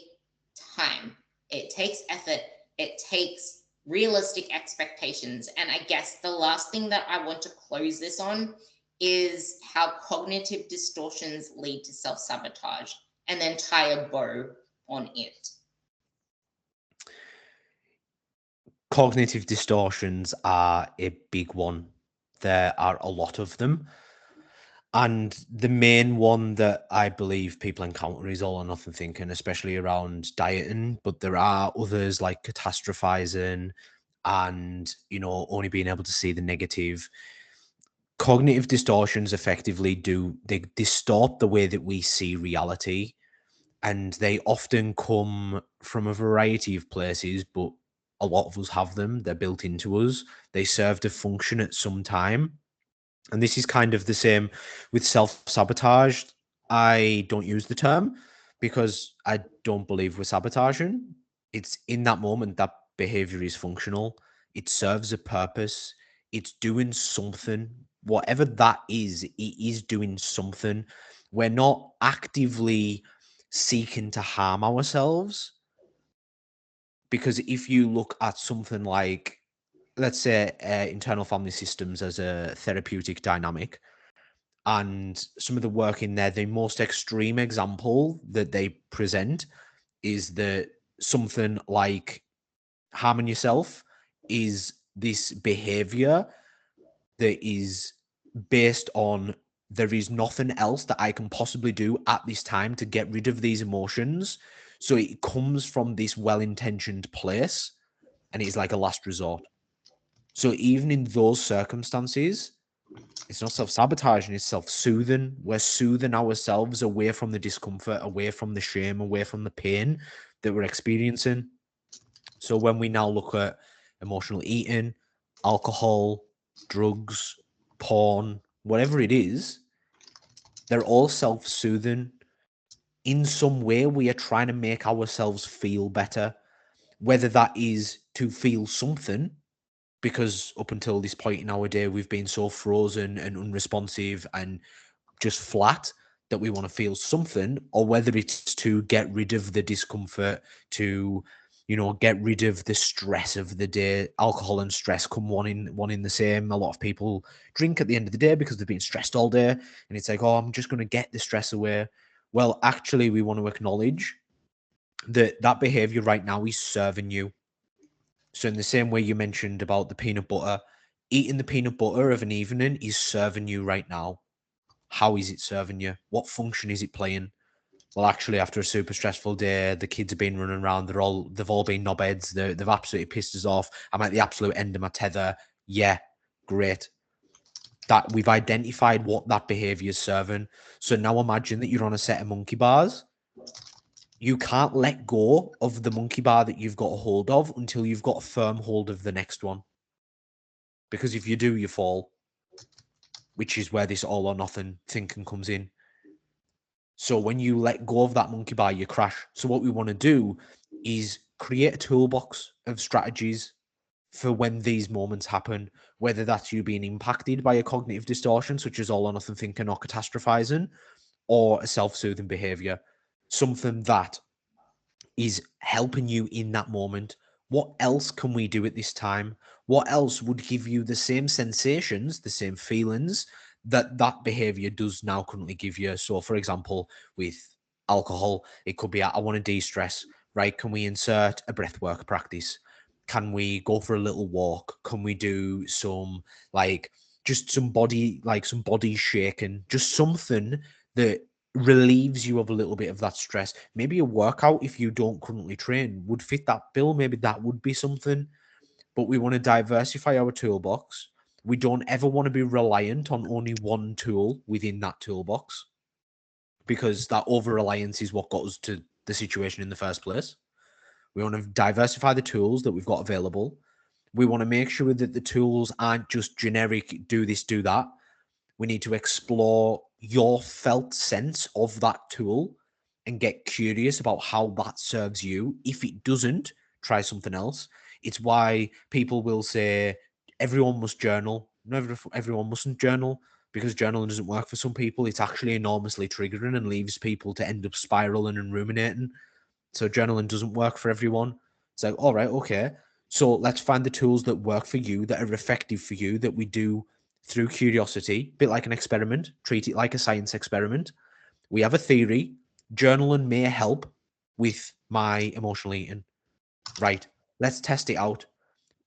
time. It takes effort. It takes realistic expectations. And I guess the last thing that I want to close this on is how cognitive distortions lead to self-sabotage, and then tie a bow on it. Cognitive distortions are a big one. There are a lot of them. And the main one that I believe people encounter is all or nothing thinking, especially around dieting. But there are others like catastrophizing and, only being able to see the negative. Cognitive distortions effectively they distort the way that we see reality. And they often come from a variety of places, but a lot of us have them. They're built into us. They serve to function at some time. And this is kind of the same with self-sabotage. I don't use the term because I don't believe we're sabotaging. It's in that moment that behavior is functional. It serves a purpose. It's doing something. Whatever that is, it is doing something. We're not actively seeking to harm ourselves. Because if you look at something like, let's say, internal family systems as a therapeutic dynamic, and some of the work in there, the most extreme example that they present is that something like harming yourself is this behavior that is based on, there is nothing else that I can possibly do at this time to get rid of these emotions. So it comes from this well-intentioned place, and it's like a last resort. So even in those circumstances, it's not self-sabotaging, it's self-soothing. We're soothing ourselves away from the discomfort, away from the shame, away from the pain that we're experiencing. So when we now look at emotional eating, alcohol, drugs, porn, whatever it is, they're all self-soothing. In some way, we are trying to make ourselves feel better, whether that is to feel something, because up until this point in our day, we've been so frozen and unresponsive and just flat that we want to feel something, or whether it's to get rid of the discomfort, to get rid of the stress of the day. Alcohol and stress come one in the same. A lot of people drink at the end of the day because they've been stressed all day, and it's like, oh, I'm just going to get the stress away. Well, actually, we want to acknowledge that behavior right now is serving you. So in the same way you mentioned about the peanut butter, eating the peanut butter of an evening is serving you right now. How is it serving you? What function is it playing? well, actually, after a super stressful day, the kids have been running around. They've all been knobheads. They've absolutely pissed us off. I'm at the absolute end of my tether. Yeah, great. That we've identified what that behavior is serving. So now imagine that you're on a set of monkey bars. You can't let go of the monkey bar that you've got a hold of until you've got a firm hold of the next one. Because if you do, you fall, which is where this all or nothing thinking comes in. So when you let go of that monkey bar, you crash. So what we want to do is create a toolbox of strategies for when these moments happen, whether that's you being impacted by a cognitive distortion, such as all or nothing thinking or catastrophizing, or a self-soothing behavior, something that is helping you in that moment. What else can we do at this time? What else would give you the same sensations, the same feelings that that behavior does now currently give you? So, for example, with alcohol, it could be I want to de stress, right? Can we insert a breathwork practice? Can we go for a little walk? Can we do some like just some body shaking, just something that relieves you of a little bit of that stress. Maybe a workout, if you don't currently train, would fit that bill. Maybe that would be something. But we want to diversify our toolbox. We don't ever want to be reliant on only one tool within that toolbox, because that over reliance is what got us to the situation in the first place. We want to diversify the tools that we've got available. We want to make sure that the tools aren't just generic, do this, do that. We need to explore your felt sense of that tool and get curious about how that serves you. If it doesn't, try something else. It's why people will say everyone must journal. No, everyone mustn't journal, because journaling doesn't work for some people. It's actually enormously triggering and leaves people to end up spiraling and ruminating. So journaling doesn't work for everyone. It's like, all right, okay. So let's find the tools that work for you, that are effective for you, that we do through curiosity, a bit like an experiment, treat it like a science experiment. We have a theory. Journaling may help with my emotional eating. Right. Let's test it out.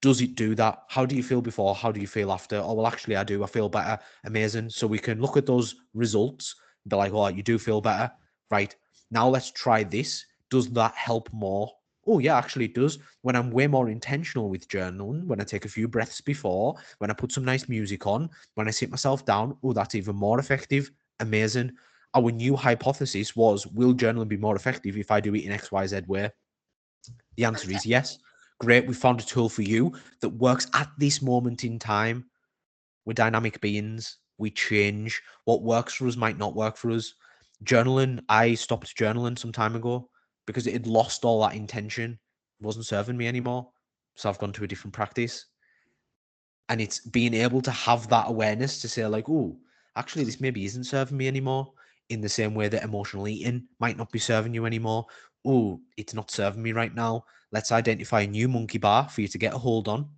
Does it do that? How do you feel before? How do you feel after? Oh, well, actually, I do. I feel better. Amazing. So we can look at those results, be like, oh, you do feel better. Right. Now let's try this. Does that help more? Oh, yeah, actually, it does. When I'm way more intentional with journaling, when I take a few breaths before, when I put some nice music on, when I sit myself down, oh, that's even more effective. Amazing. Our new hypothesis was, will journaling be more effective if I do it in XYZ way? The answer is yes. Great. We found a tool for you that works at this moment in time. We're dynamic beings. We change. What works for us might not work for us. Journaling, I stopped journaling some time ago because it had lost all that intention. It wasn't serving me anymore. So I've gone to a different practice. And it's being able to have that awareness to say, like, oh, actually, this maybe isn't serving me anymore, in the same way that emotional eating might not be serving you anymore. Oh, it's not serving me right now. Let's identify a new monkey bar for you to get a hold on.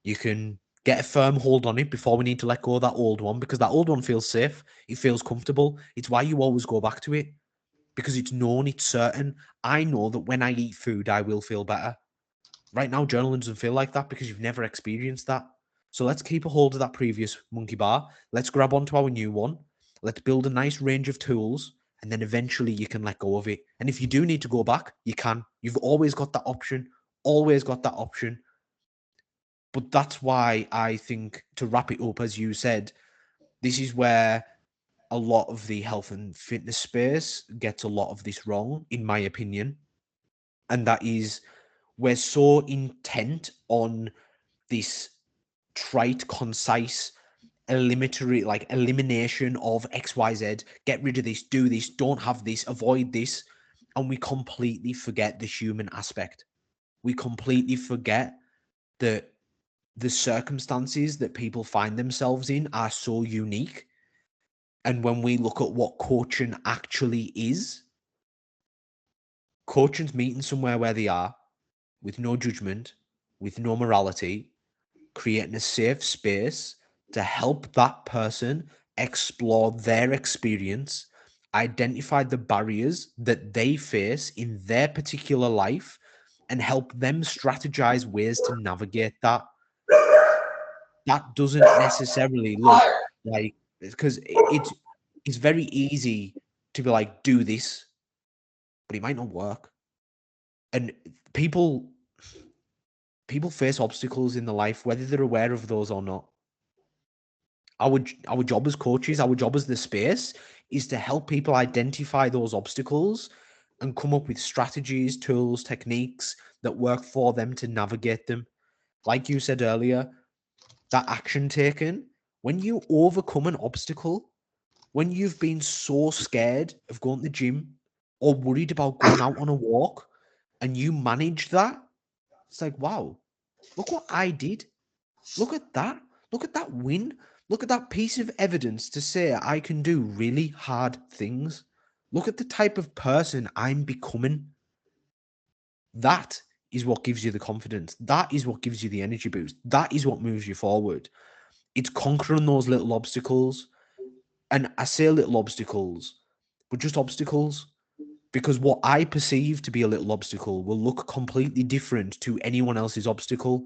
You can get a firm hold on it before we need to let go of that old one, because that old one feels safe. It feels comfortable. It's why you always go back to it, because it's known, it's certain. I know that when I eat food, I will feel better. Right now, journaling doesn't feel like that because you've never experienced that. So let's keep a hold of that previous monkey bar. Let's grab onto our new one. Let's build a nice range of tools, and then eventually you can let go of it. And if you do need to go back, you can. You've always got that option. Always got that option. But that's why I think, to wrap it up, as you said, this is where a lot of the health and fitness space gets a lot of this wrong, in my opinion. And that is, we're so intent on this trite, concise, elimination of XYZ. Get rid of this, do this, don't have this, avoid this. And we completely forget the human aspect. We completely forget that the circumstances that people find themselves in are so unique. And when we look at what coaching actually is, coaching's meeting somewhere where they are, with no judgment, with no morality, creating a safe space to help that person explore their experience, identify the barriers that they face in their particular life, and help them strategize ways to navigate that. That doesn't necessarily look like, because it's very easy to be like, do this. but it might not work. And people face obstacles in their life, whether they're aware of those or not. Our job as coaches, our job as the space, is to help people identify those obstacles and come up with strategies, tools, techniques that work for them to navigate them. Like you said earlier, that action taken, when you overcome an obstacle, when you've been so scared of going to the gym or worried about going out on a walk and you manage that, it's like, wow, look what I did. Look at that. Look at that win. Look at that piece of evidence to say I can do really hard things. Look at the type of person I'm becoming. That is what gives you the confidence. That is what gives you the energy boost. That is what moves you forward. It's conquering those little obstacles. And I say little obstacles, but just obstacles. Because what I perceive to be a little obstacle will look completely different to anyone else's obstacle.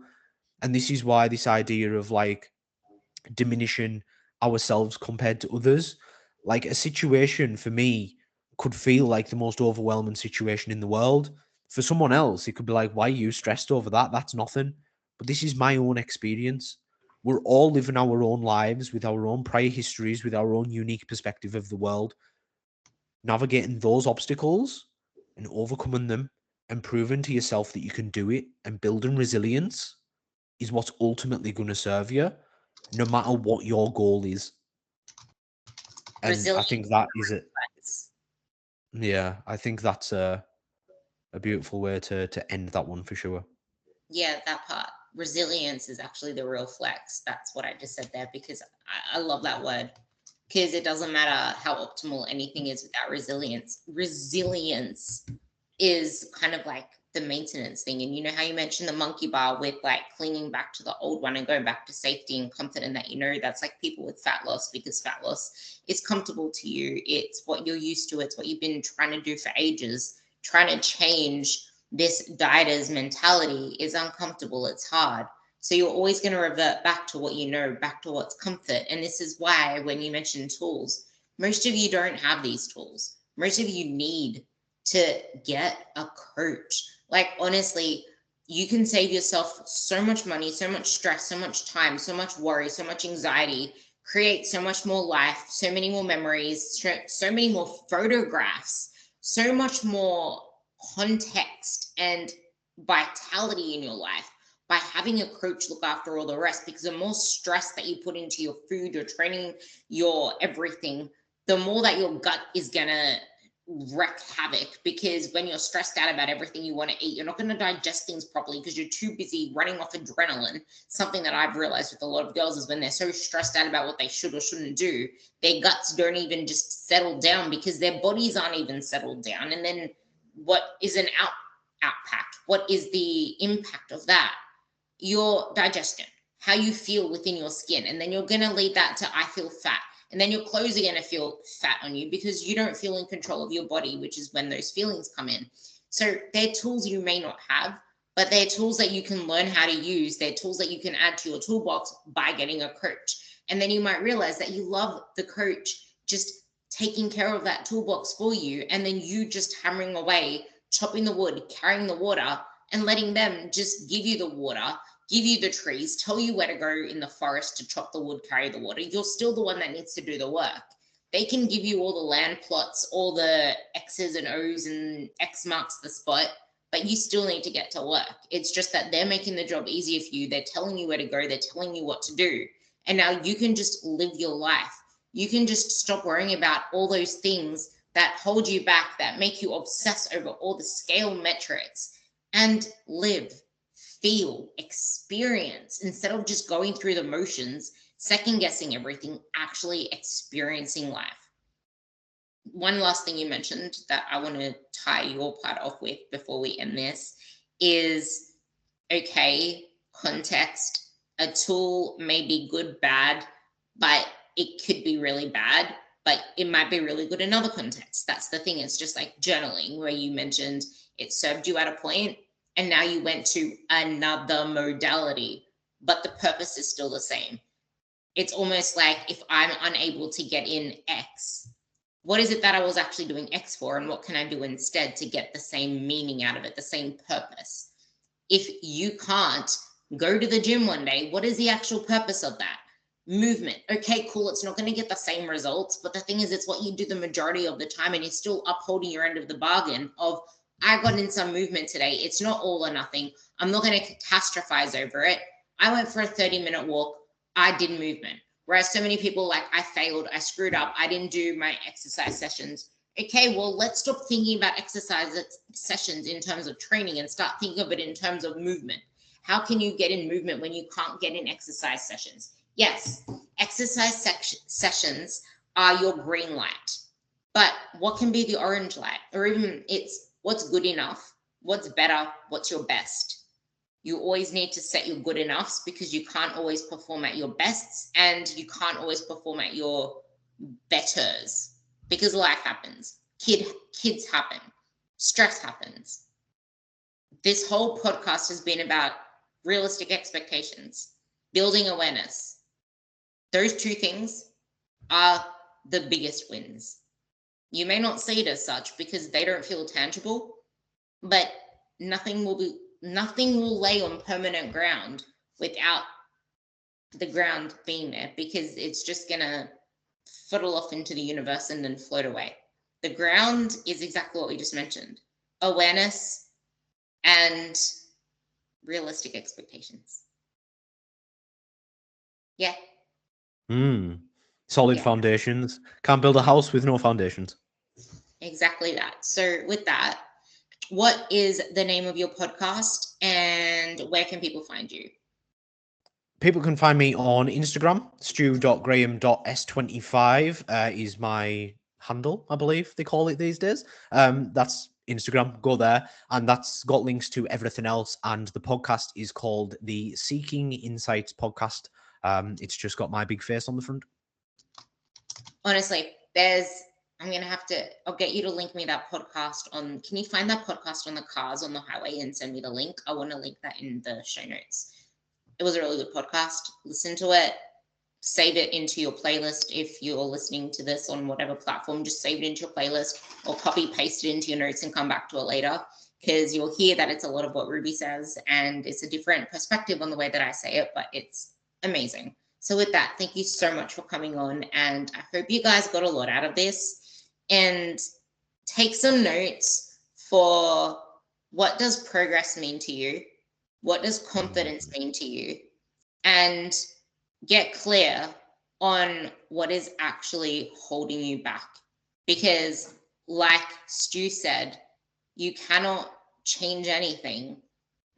And this is why this idea of like diminishing ourselves compared to others, like a situation for me could feel like the most overwhelming situation in the world. For someone else, it could be like, why are you stressed over that? That's nothing. But this is my own experience. We're all living our own lives with our own prior histories, with our own unique perspective of the world. Navigating those obstacles and overcoming them and proving to yourself that you can do it and building resilience is what's ultimately going to serve you, no matter what your goal is. And I think Resilience. that is it. Yeah, I think that's a beautiful way to end that one for sure. Yeah, that part. Resilience is actually the real flex. That's what I just said there because I love that word because it doesn't matter how optimal anything is without resilience. Resilience is kind of like the maintenance thing. And you know how you mentioned the monkey bar with like clinging back to the old one and going back to safety and comfort, and that, you know, that's like people with fat loss, because fat loss is comfortable to you. It's what you're used to. It's what you've been trying to do for ages. Trying to change this dieter's mentality is uncomfortable. It's hard. So you're always going to revert back to what you know, back to what's comfort. And this is why when you mention tools, most of you don't have these tools. Most of you need to get a coach. Like, honestly, you can save yourself so much money, so much stress, so much time, so much worry, so much anxiety, create so much more life, so many more memories, so many more photographs, so much more context and vitality in your life by having a coach look after all the rest. Because the more stress that you put into your food, your training, your everything, the more that your gut is gonna wreak havoc. Because when you're stressed out about everything you want to eat, you're not going to digest things properly because you're too busy running off adrenaline. Something that I've realized with a lot of girls is when they're so stressed out about what they should or shouldn't do, their guts don't even just settle down because their bodies aren't even settled down. And then what is an outpact? What is the impact of that? Your digestion, how you feel within your skin. And then you're going to lead that to I feel fat. And then your clothes are going to feel fat on you because you don't feel in control of your body, which is when those feelings come in. So they're tools you may not have, but they're tools that you can learn how to use. They're tools that you can add to your toolbox by getting a coach. And then you might realize that you love the coach just taking care of that toolbox for you. And then you just hammering away, chopping the wood, carrying the water, and letting them just give you the water, give you the trees, tell you where to go in the forest to chop the wood, carry the water. You're still the one that needs to do the work. They can give you all the land plots, all the X's and O's and X marks the spot, but you still need to get to work. It's just that they're making the job easier for you. They're telling you where to go. They're telling you what to do. And now you can just live your life. You can just stop worrying about all those things that hold you back, that make you obsess over all the scale metrics, and live, feel, experience, instead of just going through the motions, second guessing everything, actually experiencing life. One last thing you mentioned that I want to tie your part off with before we end this is, okay, context. A tool may be good, bad, but it could be really bad, but it might be really good in other contexts. That's the thing. It's just like journaling, where you mentioned it served you at a point and now you went to another modality, but the purpose is still the same. It's almost like if I'm unable to get in X, What is it that I was actually doing X for, and what can I do instead to get the same meaning out of it, the same purpose? If you can't go to the gym one day, what is the actual purpose of that? Movement. Okay, cool. It's not going to get the same results, but the thing is, it's what you do the majority of the time, and you're still upholding your end of the bargain of, I got in some movement today. It's not all or nothing. I'm not going to catastrophize over it. I went for a 30-minute walk. I did movement. Whereas so many people, like, I failed, I screwed up, I didn't do my exercise sessions. Okay, well, let's stop thinking about exercise sessions in terms of training and start thinking of it in terms of movement. How can you get in movement when you can't get in exercise sessions? Yes, exercise sessions are your green light, but what can be the orange light? Or even it's what's good enough, what's better, what's your best? You always need to set your good enoughs, because you can't always perform at your bests, and you can't always perform at your betters, because life happens. Kids happen. Stress happens. This whole podcast has been about realistic expectations, building awareness. Those two things are the biggest wins. You may not see it as such because they don't feel tangible, but nothing will lay on permanent ground without the ground being there, because it's just gonna fuddle off into the universe and then float away. The ground is exactly what we just mentioned: awareness and realistic expectations. Yeah. Solid Yeah, foundations. Can't build a house with no foundations. exactly that. So with that, what is the name of your podcast, and where can people find you? People can find me on Instagram. stu.graham.s25 is my handle, I believe they call it these days. That's Instagram. Go there, and that's got links to everything else. And the podcast is called the Seeking Insights Podcast. It's just got my big face on the front. Honestly, I'll get you to link me that podcast on, can you find that podcast on the cars on the highway and send me the link? I want to link that in the show notes. It was a really good podcast. Listen to it, save it into your playlist. If you're listening to this on whatever platform, just save it into your playlist or copy paste it into your notes and come back to it later, because you'll hear that it's a lot of what Ruby says, and it's a different perspective on the way that I say it, but it's amazing. So with that, thank you so much for coming on, and I hope you guys got a lot out of this, and take some notes for what does progress mean to you? What does confidence mean to you? And get clear on what is actually holding you back. Because, like Stu said, you cannot change anything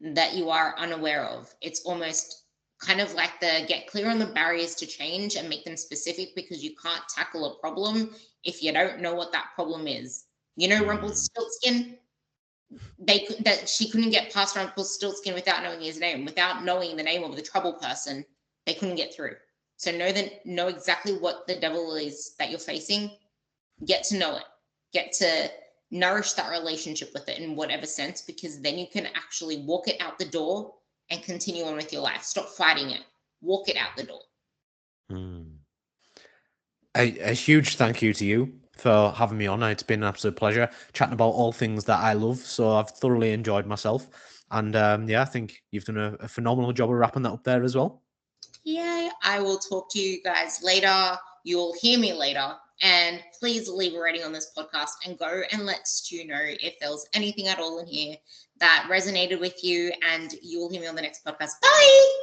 that you are unaware of. It's almost kind of like the get clear on the barriers to change and make them specific, because you can't tackle a problem if you don't know what that problem is. You know, Rumpelstiltskin, she couldn't get past Rumpelstiltskin without knowing his name, without knowing the name of the trouble person. They couldn't get through. So know exactly what the devil is that you're facing. Get to know it. Get to nourish that relationship with it in whatever sense, because then you can actually walk it out the door and continue on with your life. Stop fighting it. Walk it out the door. A huge thank you to you for having me on. It's been an absolute pleasure chatting about all things that I love. So I've thoroughly enjoyed myself. And I think you've done a phenomenal job of wrapping that up there as well. Yeah, I will talk to you guys later. You'll hear me later. And please leave a rating on this podcast and go and let Stu know if there was anything at all in here that resonated with you. And you will hear me on the next podcast. Bye.